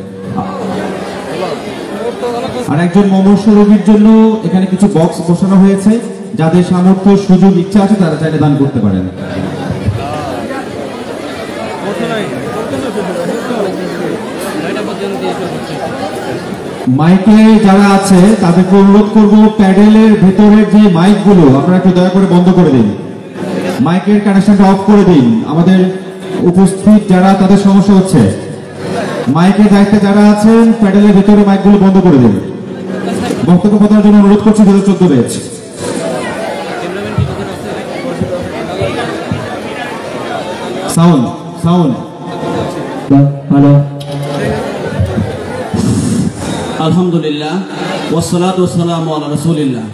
আর একজন মুমূর্ষ রোগীর জন্য এখানে কিছু বক্স বসানো হয়েছে, যাদের সামর্থ্য সুযোগ ইচ্ছা আছে তারা চাইলে দান করতে পারেন। মাইকে যারা আছে তাদেরকে অনুরোধ করব প্যাডেলের ভিতরের যে মাইকগুলো আপনারা একটু দয়া করে বন্ধ করে দিন। মাইকের কানেকশনটা অফ করে দিন। আমাদের উপস্থিত যারা তাদের সমস্যা হচ্ছে। মাইকের দায়িত্বে যারা আছেন প্যাডেলের ভিতরে মাইকগুলো বন্ধ করে দিন। বক্তব্য প্রদানের জন্য অনুরোধ করছি 2014 ব্যাচ। Sound hello. আলহামদুলিল্লাহ ওয়াসসালাতু ওয়াসসালামু আলা রাসূলিল্লাহ।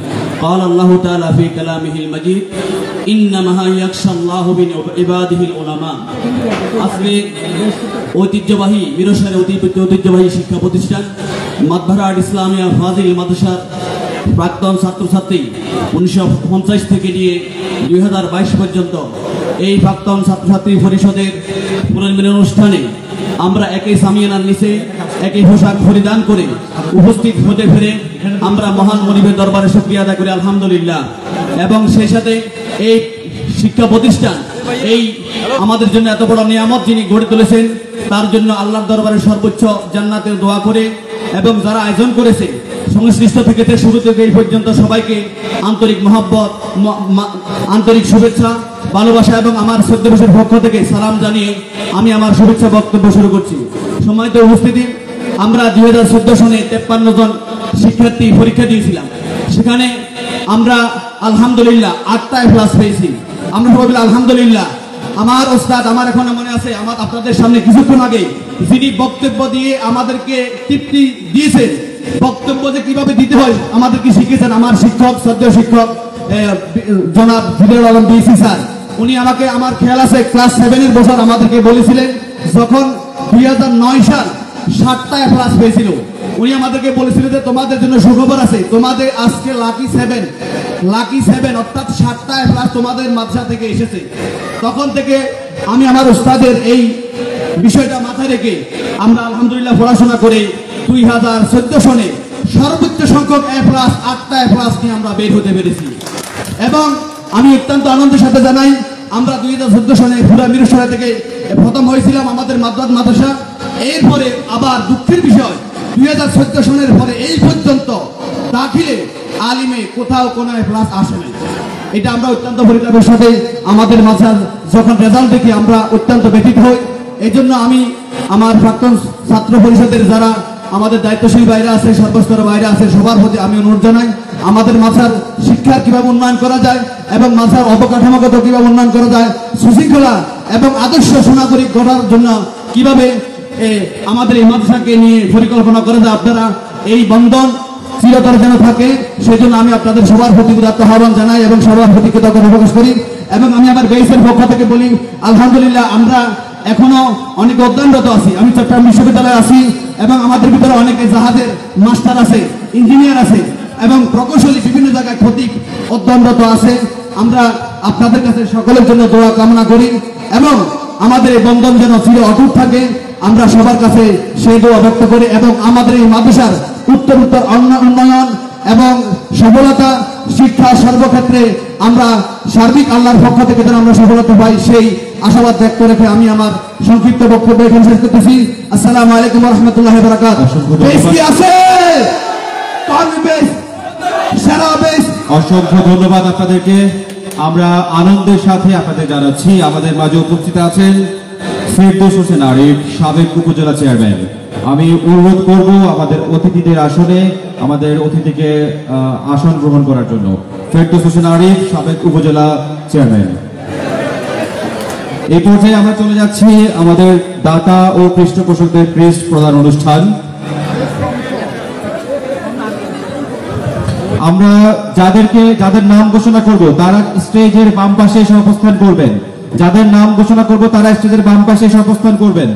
قال الله تعالى في كلامه المجيد إنما يخشى الله من عباده العلماء। আসলে ঐতিহ্যবাহী মিরসরাই ঐতিহ্যবাহী শিক্ষা প্রতিষ্ঠান মাদভারাট ইসলামিয়া ফাজিল মাদ্রাসার প্রাক্তন ছাত্রছাত্রী 1950 থেকে নিয়ে 2022 পর্যন্ত এই প্রাক্তন ছাত্রছাত্রী পরিষদের পুনর্মিলন অনুষ্ঠানে আমরা একই সামিয়ানার নিচে একই পোশাক পরিধান করে উপস্থিত হতে পেরে আমরা মহান মনিবের দরবারে শুকরিয়া আদায় করি আলহামদুলিল্লাহ। এবং সেই সাথে এই শিক্ষা প্রতিষ্ঠান এই আমাদের জন্য এত বড় নিয়ামত যিনি গড়ে তুলেছেন তার জন্য আল্লাহর দরবারে সর্বোচ্চ জান্নাতের দোয়া করে এবং যারা আয়োজন করেছে সংশ্লিষ্ট থেকে শুরু থেকে এই পর্যন্ত সবাইকে আন্তরিক মহব্বত আন্তরিক শুভেচ্ছা ভালোবাসা এবং আমার 14 বছরের পক্ষ থেকে সালাম জানিয়ে আমি আমার শুভেচ্ছা বক্তব্য শুরু করছি। সম্মানিত উপস্থিতি, আমরা 2014 সনে 53 জন শিক্ষার্থী পরীক্ষা দিয়েছিলাম। সেখানে আমরা আলহামদুলিল্লাহ 8টা প্লাস পেয়েছি। আমরা সবাই বলি আলহামদুলিল্লাহ। আমার ওস্তাদ আমার এখন মনে আছে আপনাদের সামনে কিছুক্ষণ আগে যিনি বক্তব্য দিয়ে আমাদেরকে তৃপ্তি দিয়েছেন বক্তব্য যে কিভাবে দিতে হয় আমাদেরকে শিখিয়েছেন আমার শিক্ষক, শ্রদ্ধেয় শিক্ষক জনাব জিবরুল আলম ডিসি স্যার। উনি আমাকে, আমার খেয়াল আছে ক্লাস 7-এর বছর আমাদেরকে বলেছিলেন, যখন 2009 সাল 7টা ক্লাস পেয়েছিল, উনি আমাদেরকে বলেছিলেন যে তোমাদের জন্য সুখবর আছে, তোমাদের আজকে লাকি 7 অর্থাৎ 7টা ক্লাস তোমাদের মাদ্রাসা থেকে এসেছে। তখন থেকে আমি আমার উস্তাদের এই বিষয়টা মাথায় রেখে আমরা আলহামদুলিল্লাহ পড়াশোনা করে 2014 সনে সর্বোচ্চ সংখ্যক A+, 8টা A+ নিয়ে আমরা বের হতে পেরেছি। এবং আমি অত্যন্ত আনন্দের সাথে জানাই, আমরা 2014 সনে পুরা মিরসরাই থেকে প্রথম হয়েছিলাম আমাদের মাদ্রাসা। এরপরে আবার দুঃখের বিষয় 2014 সনের পরে এই পর্যন্ত দাখিলে আলিমে কোথাও কোনো A+ আসে নাই। এটা আমরা অত্যন্ত পরিতাপের সাথে আমাদের মাঝার যখন রেজাল্ট দেখি আমরা অত্যন্ত ব্যথিত হই। এই জন্য আমি আমার প্রাক্তন ছাত্র পরিষদের যারা আমাদের দায়িত্বশীল বাইরে আছে, সর্বস্তরের বাইরে আছে, সবার প্রতি আমি অনুরোধ জানাই, আমাদের মাঝার শিক্ষার কিভাবে উন্নয়ন করা যায় এবং মাঝার অবকাঠামোগত কিভাবে উন্নয়ন করা যায়, সুশৃঙ্খলা এবং আদর্শ সুনাগরিক গড়ার জন্য কিভাবে আমাদের এই মাদ্রাসাকে নিয়ে পরিকল্পনা করা যায়, আপনারা এই বন্ধন চিরতর যেন থাকে সেই জন্য আমি আপনাদের সবার প্রতি আহ্বান জানাই এবং সবার প্রতি কৃতজ্ঞতা প্রকাশ করি। এবং আমি আমার বেইসের পক্ষ থেকে বলি, আলহামদুলিল্লাহ আমরা এখনো অনেক অধ্যয়নরত আছি। আমি চট্টগ্রাম বিশ্ববিদ্যালয়ে আছি এবং আমাদের ভিতরে অনেকে জাহাজের মাস্টার আছে, ইঞ্জিনিয়ার আছে এবং প্রকৌশলী বিভিন্ন জায়গায় খতিক অধ্যয়নরত আছে। আমরা আপনাদের কাছে সকলের জন্য দোয়া কামনা করি এবং আমাদের এই বন্ধন যেন চির অটুট থাকে, আমরা সবার কাছে সেই দোয়া ব্যক্ত করি এবং আমাদের এই মাদ্রাসার উত্তর উন্নয়ন এবং সফলতা শিক্ষা সর্বক্ষেত্রে আমরা সার্বিক আল্লাহর পক্ষ থেকে যেন আমরা সফলতা পাই সেই আশাবাদ ব্যক্ত রেখে আমি আমার সংক্ষিপ্ত বক্তব্য এখানে শেষ করতেছি। আসসালামু আলাইকুম ওয়া রাহমাতুল্লাহি ওয়া বারাকাতুহু। অসংখ্য ধন্যবাদ আপনাদেরকে। আমরা আনন্দের সাথে আপনাদের জানাচ্ছি আমাদের মাঝে উপস্থিত আছেন ফেরদৌস হোসেন আরিফ, সাবেক উপজেলা চেয়ারম্যান। আমি অনুরোধ করব আমাদের অতিথিদের আসনে আমাদের অতিথিকে আসন গ্রহণ করার জন্য। ফেরদৌস হোসেন আরিফ, সাবেক উপজেলা চেয়ারম্যান। এই পর্যায়ে আমরা চলে যাচ্ছি আমাদের দাতা ও পৃষ্ঠপোষকদের ক্রেস্ট প্রদান অনুষ্ঠান। আমরা যাদের নাম ঘোষণা করব তারা স্টেজের বাম পাশে এসে অবস্থান করবেন। যাদের নাম ঘোষণা করব তারা স্টেজের বাম পাশে এসে অবস্থান করবেন।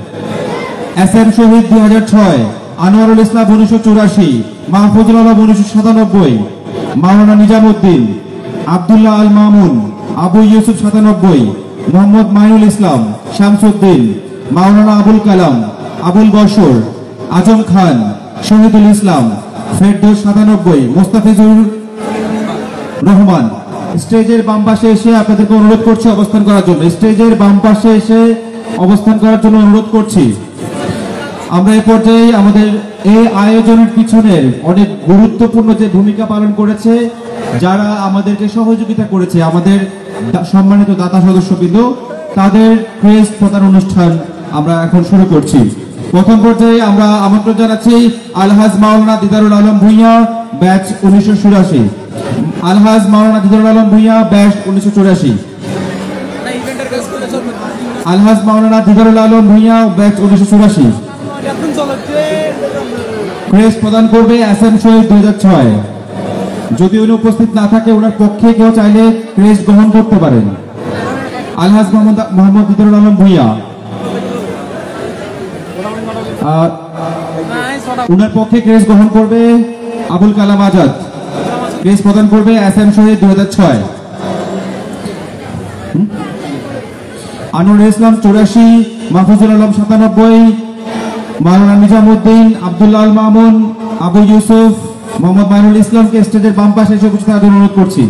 SM শহীদ 2006, আনোয়ারুল ইসলাম 1984, মাহফুজুল আলম 1997, মাওলানা নিজামউদ্দিন, আব্দুল্লাহ আল মামুন, আবু ইউসুফ 97, মোহাম্মদ মাইনুল ইসলাম, শামসুদ্দিন, মাওলানা আবুল কালাম, আবুল বশর, আজম খান, শহীদুল ইসলাম, ফেরদৌস 97, মোস্তাফিজুর রহমান। স্টেজের বাম পাশে এসে আপনাদেরকে অনুরোধ করছি অবস্থান করার জন্য। স্টেজের বাম পাশে এসে অবস্থান করার জন্য অনুরোধ করছি। আমরা এই পর্যায়ে আমাদের এই আয়োজনের পিছনের অনেক গুরুত্বপূর্ণ যে ভূমিকা পালন করেছে, যারা আমাদেরকে সহযোগিতা করেছে, আমাদের সম্মানিত দাতা সদস্যবৃন্দ, তাদের ক্রেস্ট প্রদান অনুষ্ঠান আমরা এখন শুরু করছি। প্রথম পর্যায়ে আমরা আমন্ত্রণ জানাচ্ছি আলহাজ মাওলানা দিদারুল আলম ভূঁইয়া, ব্যাচ 1984। আলহাজ মাওলানা দিদারুল আলম ভূঁইয়া, ব্যাচ 1984। আলহাজ মাওলানা দিদারুল আলম ভূঁইয়া, ব্যাচ 1984। ক্রেস্ট প্রদান করবে SM শহীদ 2006। যদি উনি উপস্থিত না থাকে, ওনার পক্ষে কেউ চাইলে ক্রেস্ট গ্রহণ করতে পারেন। আলহাজ মোহাম্মদ দিদারুল আলম ভূঁইয়া, উনার পক্ষে ক্রেস্ট গ্রহণ করবে আবুল কালাম আজাদ। ক্রেস্ট প্রদান করবে SM শহীদ 2006। আনোয়ারুল ইসলাম 84, মাহফুজুল আলম 97, মাওলানা নিজামউদ্দিন, আব্দুল্লাহ আল মামুন, আবু ইউসুফ, মোহাম্মদ মাইনুল ইসলামকে স্টেজের বাম পাশে এসে উপস্থিত থাকার অনুরোধ করছি।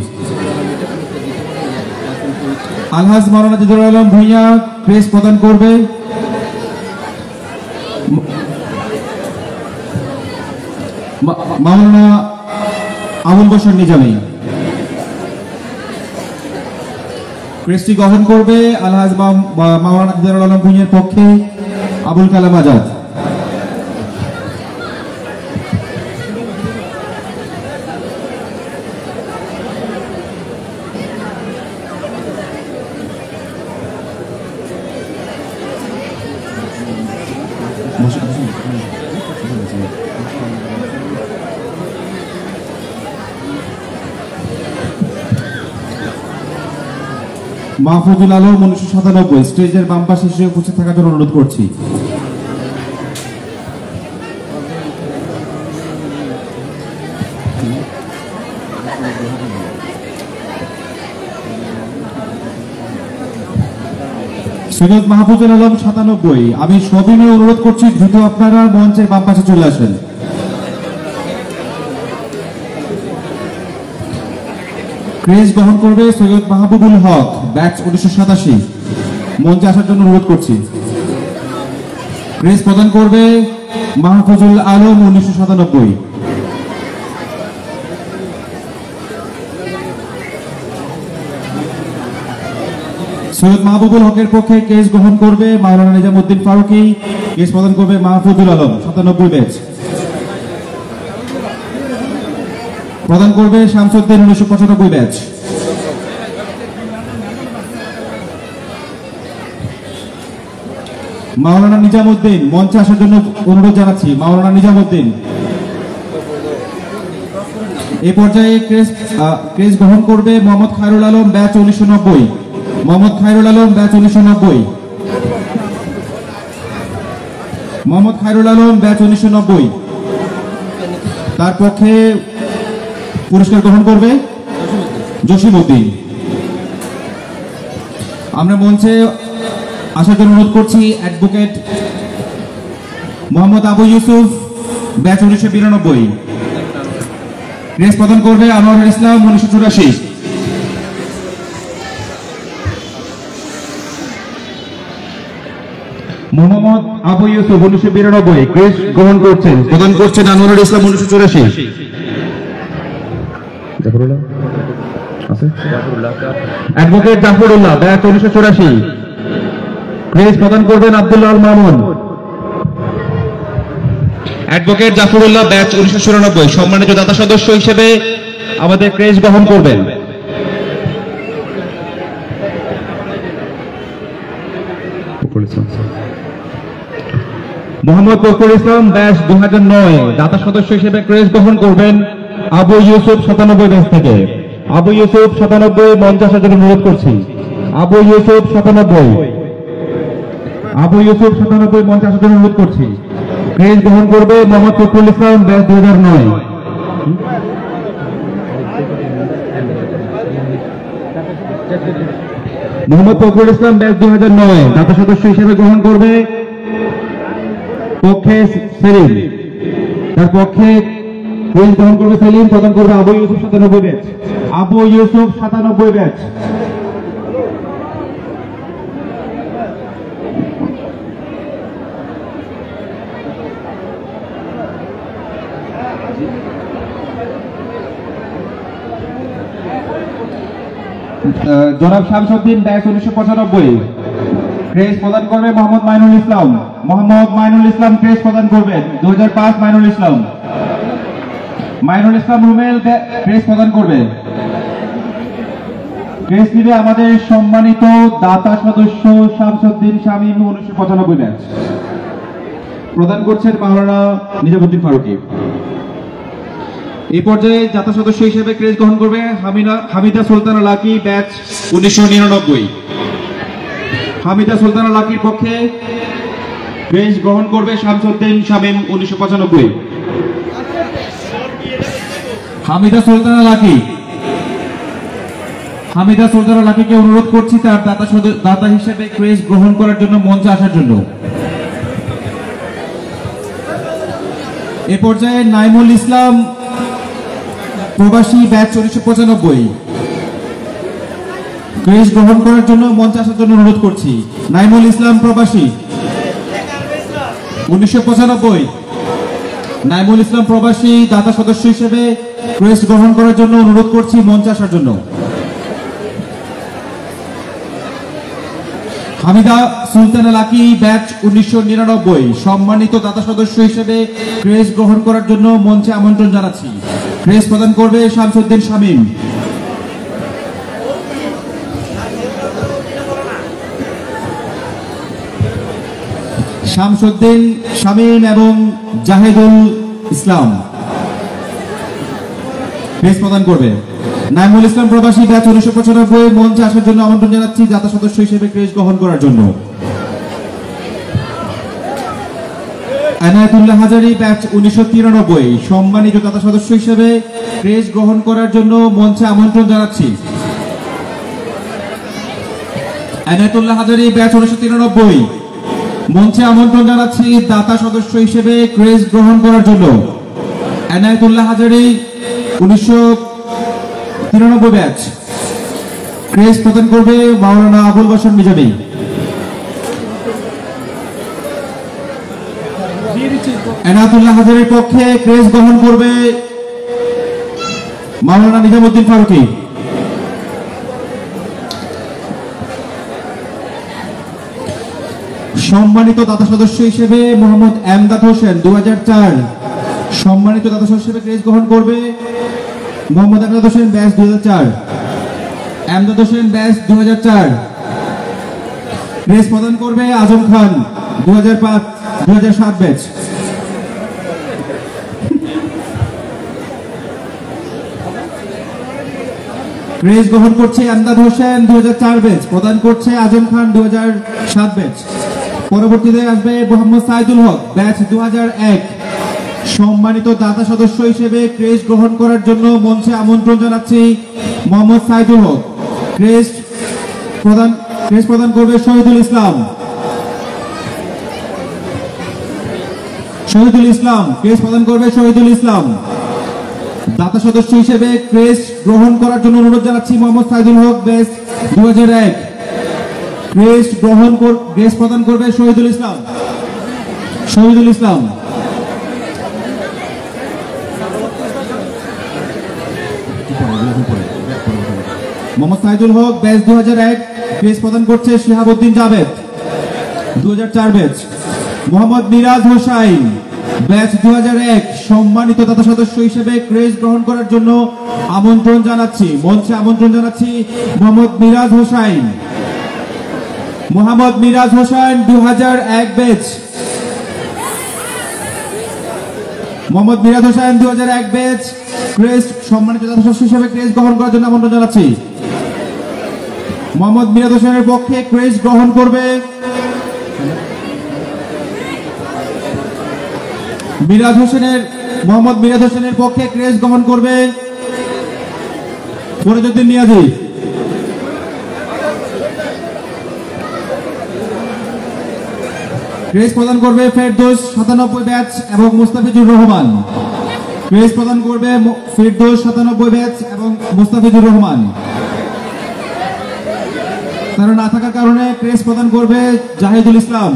আলহাজ মাওলানা দিদারুল আলম ভূঁইয়া ক্রেস্ট প্রদান করবে মাওলানা আবুল বশর নিজামী। ক্রেস্টটি গ্রহণ করবে আলহাজ মাওলানা দিদারুল আলম ভূঁইয়ার পক্ষে আবুল কালাম আজাদ। মাহফুজুল আলম 1997 স্টেজের বাম পাশে এসে উপস্থিত থাকার জন্য অনুরোধ করছি। সৈয়দ মাহফুজুল আলম 97। আমি সবিনয়ে অনুরোধ করছি দ্রুত আপনারা মঞ্চের বাম পাশে চলে আসেন। ক্রেজ গ্রহণ করবে সৈয়দ মাহবুবুল হক, ব্যাচ 1987। মঞ্চে আসার জন্য অনুরোধ করছি। ক্রেজ প্রদান করবে মাহফুজুল আলম 1997। সৈয়দ মাহবুবুল হকের পক্ষে কেস গ্রহণ করবে মাওলানা নিজামউদ্দিন ফারুকী, কেস প্রদান করবে মাহফুজুল আলম 97 ব্যাচ। প্রদান করবে শামসুদ্দিন 1995 ব্যাচ। মাওলানা নিজামউদ্দিন মঞ্চে আসার জন্য অনুরোধ জানাচ্ছি। মাওলানা নিজামউদ্দিন এই পর্যায়ে ক্রেজ গ্রহণ করবে Mohammad Khairul Alam, batch 1990। Mohammad Khairul Alam, batch 1990। Mohammad Khairul Alam, batch 1990। তার পক্ষে পুরস্কার গ্রহণ করবে জসিমউদ্দিন। আমরা মঞ্চে আসার জন্য অনুরোধ করছি advocate Mohammad Abu Yusuf, batch 1992। Craze প্রদান করবে আনোয়ারুল ইসলাম 1984। মোহাম্মদ আবু ইউসুফ 1992 ক্রেজ গ্রহণ করছেন, প্রদান করছেন Anwarul Islam 1984। Advocate Zafrullah, batch 1984। Craze প্রদান করবেন আব্দুল্লাহ আল মামুন। অ্যাডভোকেট জাফরুল্লাহ, ব্যাচ 1994 সম্মানিত দাতা সদস্য হিসেবে আমাদের ক্রেজ গ্রহণ করবেন। মোহাম্মদ ফখরুল ইসলাম, ব্যাচ 2009 দাতা সদস্য হিসেবে ক্রেজ গ্রহণ করবেন আবু ইউসুফ 97 ব্যাচ থেকে। আবু ইউসুফ 97 মঞ্চে আসার জন্য অনুরোধ করছি। আবু ইউসুফ 97, আবু ইউসুফ 97 মঞ্চে আসার জন্য অনুরোধ করছি। ক্রেজ গ্রহণ করবে মোহাম্মদ ফখরুল ইসলাম, ব্যাচ 2009। মোহাম্মদ ফখরুল ইসলাম, ব্যাচ 2009 দাতা সদস্য হিসেবে গ্রহণ করবে পক্ষে সেলিম। তার পক্ষে ক্রেজ গ্রহণ করবে সেলিম, প্রদান করবে আবু ইউসুফ 97 ব্যাচ। আবু ইউসুফ 97 ব্যাচ। জনাব শামসুদ্দিন, ব্যাচ 1995। ক্রেজ প্রদান করবে মোহাম্মদ মাইনুল ইসলাম। মোহাম্মদ মাইনুল ইসলাম ক্রেজ প্রদান করবেন 2005। মাইনুল ইসলাম, মাইনুল ইসলাম রুমেল ক্রেজ প্রদান করবে। ক্রেজ দিবে আমাদের সম্মানিত দাতা সদস্য শামসুদ্দিন শামীম 1995 ব্যাচ। প্রদান করছেন মাওলানা নিজামউদ্দিন ফারুকী। এই পর্যায়ে দাতা সদস্য হিসেবে ক্রেজ গ্রহণ করবে হামিদা সুলতানা লাকি, ব্যাচ 1999। হামিদা সুলতানা লাকির পক্ষে ক্রেজ গ্রহণ করবে শামসুদ্দিন শামীম 1995। হামিদা সুলতানা লাকি, হামিদা সুলতানা লাকিকে অনুরোধ করছি তার দাতা হিসেবে ক্রেজ গ্রহণ করার জন্য মঞ্চে আসার জন্য। এ পর্যায়ে নাইমুল ইসলাম প্রবাসী, ব্যাচ 1995। ক্রেজ গ্রহণ করার জন্য মঞ্চে আসার জন্য অনুরোধ করছি। নাইমুল ইসলাম প্রবাসী 1995। নাইমুল ইসলাম প্রবাসী দাতা সদস্য হিসেবে ক্রেজ গ্রহণ করার জন্য অনুরোধ করছি মঞ্চে আসার জন্য। হামিদা সুলতানা লাকি, ব্যাচ 1999 সম্মানিত দাতা সদস্য হিসেবে ক্রেজ গ্রহণ করার জন্য মঞ্চে আমন্ত্রণ জানাচ্ছি। ক্রেজ প্রদান করবে শামসুদ্দিন শামীম। শামসুদ্দিন শামীম এবং জাহেদুল ইসলাম ক্রেজ প্রদান করবে। নাইমুল ইসলাম প্রবাসী ব্যাচ 1995 মঞ্চে আসার জন্য আমন্ত্রণ জানাচ্ছি জাতা সদস্য হিসেবে ক্রেজ গ্রহণ করার জন্য। এনায়েতুল্লাহ হাজারী ব্যাচ 1993 সম্মানিত জাতা সদস্য হিসেবে ক্রেজ গ্রহণ করার জন্য মঞ্চে আমন্ত্রণ জানাচ্ছি। এনায়েতুল্লাহ হাজারী ব্যাচ 1993 মঞ্চে আমন্ত্রণ জানাচ্ছি দাতা সদস্য হিসেবে ক্রেজ গ্রহণ করার জন্য। এনায়েতুল্লাহ হাজারী 1993 ব্যাচ ক্রেজ প্রদান করবে মাওলানা আবুল বাশার নিজামী। এনায়েতুল্লাহ হাজারীর পক্ষে ক্রেজ গ্রহণ করবে মাওলানা নিজামুদ্দিন ফারুকী। সম্মানিত দাতা সদস্য হিসেবে মোহাম্মদ এমদাদ হোসেন 2004 সম্মানিত দাতা সদস্য হিসেবে ক্রেজ গ্রহণ করবে Mohammad Emdad Hossain batch 2004। Emdad Hossain batch 2004 craze প্রদান করবে আজম খান 2007 ব্যাচ। ক্রেজ গ্রহণ করছে এমদাদ হোসেন 2004 ব্যাচ, প্রদান করছে আজম খান 2007 ব্যাচ। পরবর্তীতে আসবে মোহাম্মদ সাইদুল হক ব্যাচ 2001 সম্মানিত দাতা সদস্য হিসেবে ক্রেজ গ্রহণ করার জন্য মঞ্চে আমন্ত্রণ জানাচ্ছি মোহাম্মদ সাইদুল হক। ক্রেজ প্রদান করবে শহীদুল ইসলাম। ক্রেজ প্রদান করবে শহীদুল ইসলাম। দাতা সদস্য হিসেবে ক্রেজ গ্রহণ করার জন্য অনুরোধ জানাচ্ছি মোহাম্মদ সাইদুল হক ব্যাচ 2001। ক্রেজ প্রদান করবে শহীদুল ইসলাম। মোহাম্মদ সাইদুল হক ব্যাচ 2001 ক্রেজ প্রদান করছে শিহাবউদ্দিন জাভেদ 2004 ব্যাচ। মোহাম্মদ মিরাজ হোসাইন ব্যাচ 2001 সম্মানিত দাতা সদস্য হিসেবে ক্রেজ গ্রহণ করার জন্য আমন্ত্রণ জানাচ্ছি মঞ্চে আমন্ত্রণ জানাচ্ছি মোহাম্মদ মিরাজ হোসাইন। 2001 ব্যাচ। মোহাম্মদ মিরাজ হোসাইন 2001 ব্যাচ ক্রেজ সম্মানিত দাতা সদস্য হিসেবে ক্রেজ গ্রহণ করার জন্য আমন্ত্রণ জানাচ্ছি। মোহাম্মদ মিরাজ হোসেনের পক্ষে ক্রেজ গ্রহণ করবে মোহাম্মদ মিরাজ হোসেনের পক্ষে ক্রেজ গ্রহণ করবে ফরিদউদ্দিন নিয়াজি। ক্রেজ প্রদান করবে ফেরদৌস 97 ব্যাচ এবং মুস্তাফিজুর রহমান। ক্রেজ প্রদান করবে ফেরদৌস 97 ব্যাচ এবং মুস্তাফিজুর রহমান। তারা না থাকার কারণে ক্রেজ প্রদান করবে জাহিদুল ইসলাম।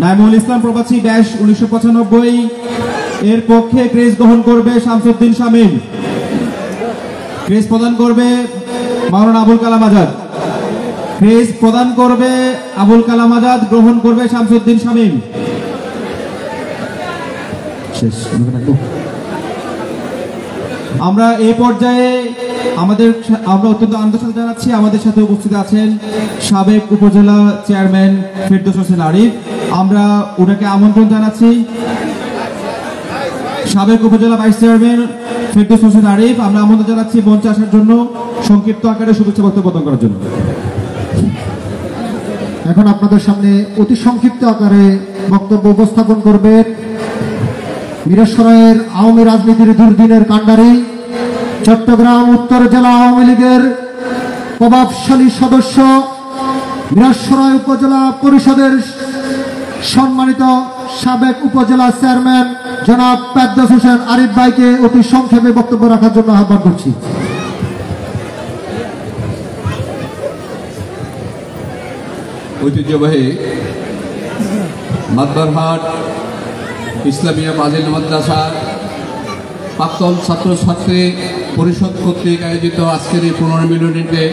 নাইমুল ইসলাম প্রবাসী ব্যাচ 1995 এর পক্ষে ক্রেজ গ্রহণ করবে শামসুদ্দিন শামীম। ক্রেজ প্রদান করবে মাওলানা আবুল কালাম আজাদ। ক্রেজ প্রদান করবে আবুল কালাম আজাদ, গ্রহণ করবে শামসুদ্দিন শামীম। আমরা এই পর্যায়ে আমরা অত্যন্ত আনন্দের সাথে জানাচ্ছি আমাদের সাথে উপস্থিত আছেন সাবেক উপজেলা চেয়ারম্যান ফেরদৌস হোসেন আরিফ। আমরা ওনাকে আমন্ত্রণ জানাচ্ছি সাবেক উপজেলা ভাইস চেয়ারম্যান ফেরদৌস হোসেন আরিফ। আমরা আমন্ত্রণ জানাচ্ছি মঞ্চে আসার জন্য সংক্ষিপ্ত আকারে শুভেচ্ছা বক্তব্য প্রদান করার জন্য। এখন আপনাদের সামনে অতি সংক্ষিপ্ত আকারে বক্তব্য উপস্থাপন করবেন মিরসরাইয়ের আওয়ামী রাজনীতির দুর্দিনের কাণ্ডারি চট্টগ্রাম উত্তর জেলা আওয়ামী লীগের প্রভাবশালী সদস্য মিরসরাই উপজেলা পরিষদের সম্মানিত সাবেক উপজেলা চেয়ারম্যান জনাব ফেরদৌস হোসেন আরিফ ভাইকে অতি সংক্ষেপে বক্তব্য রাখার জন্য আহ্বান করছি। ঐতিহ্যবাহী মাদবারহাট ইসলামিয়া ফাজিল মাদ্রাসা প্রাক্তন ছাত্রছাত্রী পরিষদ কর্তৃক আয়োজিত আজকের এই পুনর্মিলনীতে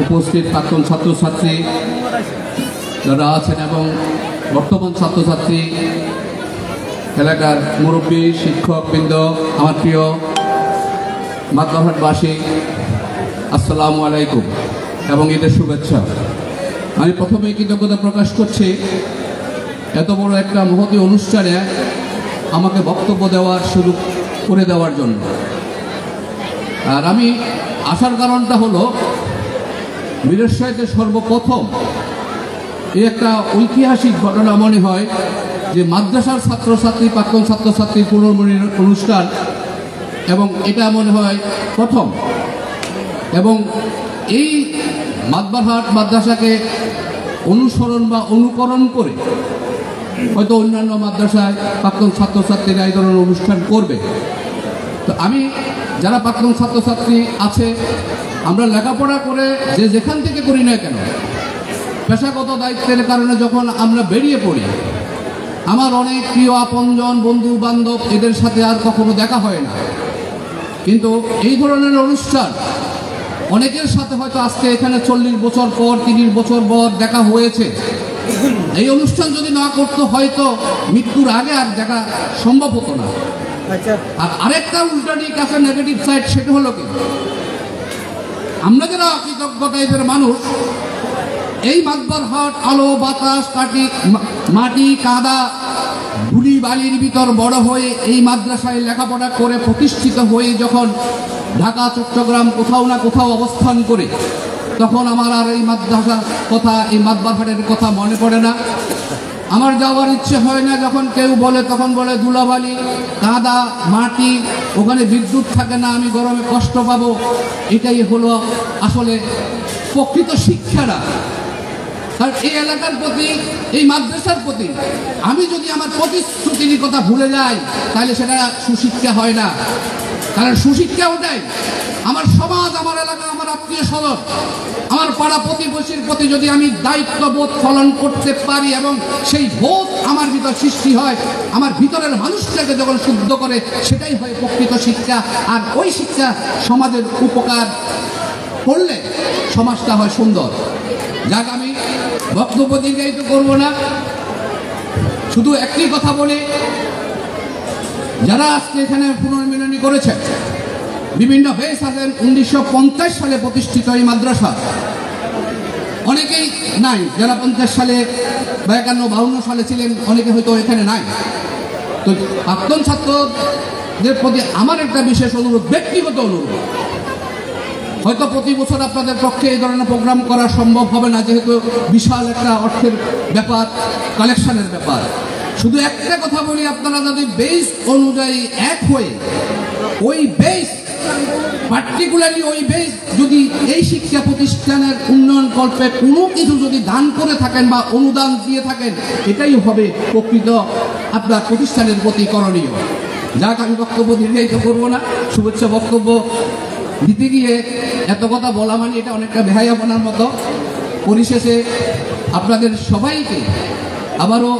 উপস্থিত প্রাক্তন ছাত্রছাত্রী যারা আছেন এবং বর্তমান ছাত্রছাত্রী, এলাকার মুরব্বী, শিক্ষকবৃন্দ, আমার প্রিয় মাদবারহাটবাসী, আসসালামু আলাইকুম এবং ঈদের শুভেচ্ছা। আমি প্রথমেই কৃতজ্ঞতা প্রকাশ করছি এত বড় একটা মহতী অনুষ্ঠানে আমাকে বক্তব্য দেওয়ার সুযোগ করে দেওয়ার জন্য। আর আমি আসার কারণটা হলো মিরসরাইতে সর্বপ্রথম এই একটা ঐতিহাসিক ঘটনা মনে হয় যে মাদ্রাসার ছাত্রছাত্রী প্রাক্তন ছাত্রছাত্রীর পুনর্মিলন অনুষ্ঠান, এবং এটা মনে হয় প্রথম। এবং এই মাদবারহাট মাদ্রাসাকে অনুসরণ বা অনুকরণ করে হয়তো অন্যান্য মাদ্রাসায় প্রাক্তন ছাত্রছাত্রীরা এই ধরনের অনুষ্ঠান করবে। তো আমি যারা প্রাক্তন ছাত্রছাত্রী আছে, আমরা লেখাপড়া করে যে যেখান থেকে করি না কেন, পেশাগত দায়িত্বের কারণে যখন আমরা বেরিয়ে পড়ি, আমার অনেক প্রিয় আপনজন বন্ধু বান্ধব এদের সাথে আর কখনো দেখা হয় না। কিন্তু এই ধরনের অনুষ্ঠান অনেকের সাথে হয়তো আজকে এখানে 40 বছর পর 30 বছর পর দেখা হয়েছে। এই অনুষ্ঠান যদি না করতো হয়তো মৃত্যুর আগে আর দেখা সম্ভব হতো না। আর আরেকটা উল্টা দিক আছে, নেগেটিভ সাইড, সেটা হলো কি আমরা যারা কৃতজ্ঞ টাইপের মানুষ, এই মাদবারহাট আলো বাতাস মাটি কাদা ধুলি বালির ভিতর বড় হয়ে এই মাদ্রাসায় লেখাপড়া করে প্রতিষ্ঠিত হয়ে যখন ঢাকা চট্টগ্রাম কোথাও না কোথাও অবস্থান করে, তখন আমার আর এই মাদ্রাসার কথা, এই মাদবারহাটের কথা মনে পড়ে না। আমার যাওয়ার ইচ্ছে হয় না। যখন কেউ বলে তখন বলে ধুলাবালি কাদা মাটি, ওখানে বিদ্যুৎ থাকে না, আমি গরমে কষ্ট পাবো। এটাই হলো আসলে প্রকৃত শিক্ষাটা। কারণ এই এলাকার প্রতি, এই মাদ্রাসার প্রতি আমি যদি আমার প্রতিশ্রুতির কথা ভুলে যাই, তাহলে সেটা সুশিক্ষা হয় না। কারণ সুশিক্ষা ওটাই আমার সমাজ, আমার এলাকা, আমার আত্মীয় স্বজন, আমার পাড়া প্রতিবেশীর প্রতি যদি আমি দায়িত্ববোধ পালন করতে পারি এবং সেই বোধ আমার ভিতর সৃষ্টি হয়, আমার ভিতরের মানুষটাকে যখন শুদ্ধ করে, সেটাই হয় প্রকৃত শিক্ষা। আর ওই শিক্ষা সমাজের উপকার করলে সমাজটা হয় সুন্দর। যাক, আমি বক্তব্য দীর্ঘায়িত করব না, শুধু একটি কথা বলি, যারা আজকে এখানে পুনর্মিলনী করেছে, বিভিন্ন বেশ আছেন। 1950 সালে প্রতিষ্ঠিত এই মাদ্রাসা, অনেকেই নাই যারা 50 সালে বা 51-52 সালে ছিলেন, অনেকে হয়তো এখানে নাই। তো প্রাক্তন ছাত্রদের প্রতি আমার একটা বিশেষ অনুরোধ, ব্যক্তিগত অনুরোধ, হয়তো প্রতি বছর আপনাদের পক্ষে এই ধরনের প্রোগ্রাম করা সম্ভব হবে না, যেহেতু বিশাল একটা অর্থের ব্যাপার, কালেকশনের ব্যাপার। শুধু একটা কথা বলি, আপনারা যদি বেস অনুযায়ী এক হয়ে ওই বেস, পার্টিকুলারলি ওই বেস যদি এই শিক্ষা প্রতিষ্ঠানের উন্নয়ন কল্পে কোনো কিছু যদি দান করে থাকেন বা অনুদান দিয়ে থাকেন, এটাই হবে প্রকৃত আপনার প্রতিষ্ঠানের প্রতি করণীয়। যাক, আমি বক্তব্য দীর্ঘায়িত করবো না। শুভেচ্ছা বক্তব্য দিতে গিয়ে এত কথা বলা মানে এটা অনেকটা বেহায়াপনার মতো। পরিশেষে আপনাদের সবাইকে আবারও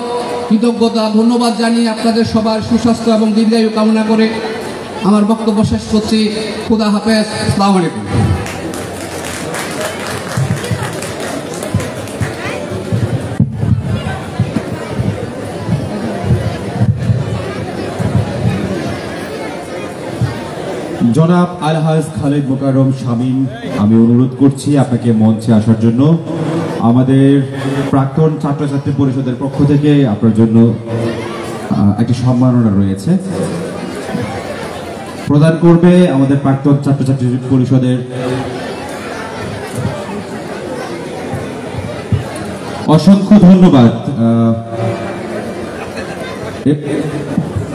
কৃতজ্ঞতা ধন্যবাদ জানিয়ে আপনাদের সবার সুস্বাস্থ্য এবং দীর্ঘায়ু কামনা করে আমার বক্তব্য শেষ করছি। খুদা হাফেজ, আসসালামু আলাইকুম। জনাব আলহাজ খালেদ মোকাররম শামীম, আমি অনুরোধ করছি আপনাকে মঞ্চে আসার জন্য। আমাদের প্রাক্তন ছাত্রছাত্রী পরিষদের পক্ষ থেকে আপনার জন্য একটি সম্মাননা রয়েছে, প্রদান করবে আমাদের প্রাক্তন ছাত্রছাত্রী পরিষদের অসংখ্য ধন্যবাদ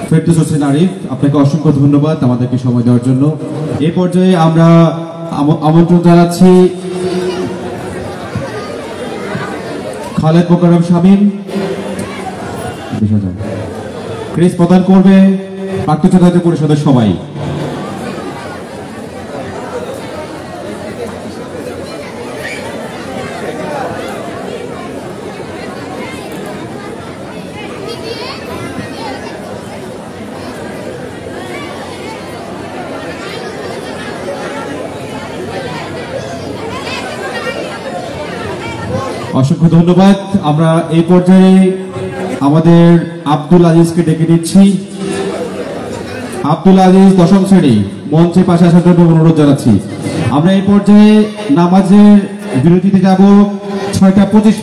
ফেরদৌস হোসেন আরিফ, আপনাকে অসংখ্য ধন্যবাদ আমাদেরকে সময় দেওয়ার জন্য। এই পর্যায়ে আমরা আমন্ত্রণ জানাচ্ছি খালেদ মোকাররম শামীম, ক্রেস প্রদান করবে প্রাক্তন ছাত্রছাত্রী পরিষদের সবাই। অসংখ্য ধন্যবাদ। আমরা এই পর্যায়ে আমাদের আব্দুল আজিজকে ডেকে নিচ্ছি। আব্দুল আজিজ 10ম শ্রেণী, মঞ্চে পাশে আসার জন্য অনুরোধ জানাচ্ছি। আমরা এই পর্যায়ে নামাজের বিরতিতে যাব 6টা 25।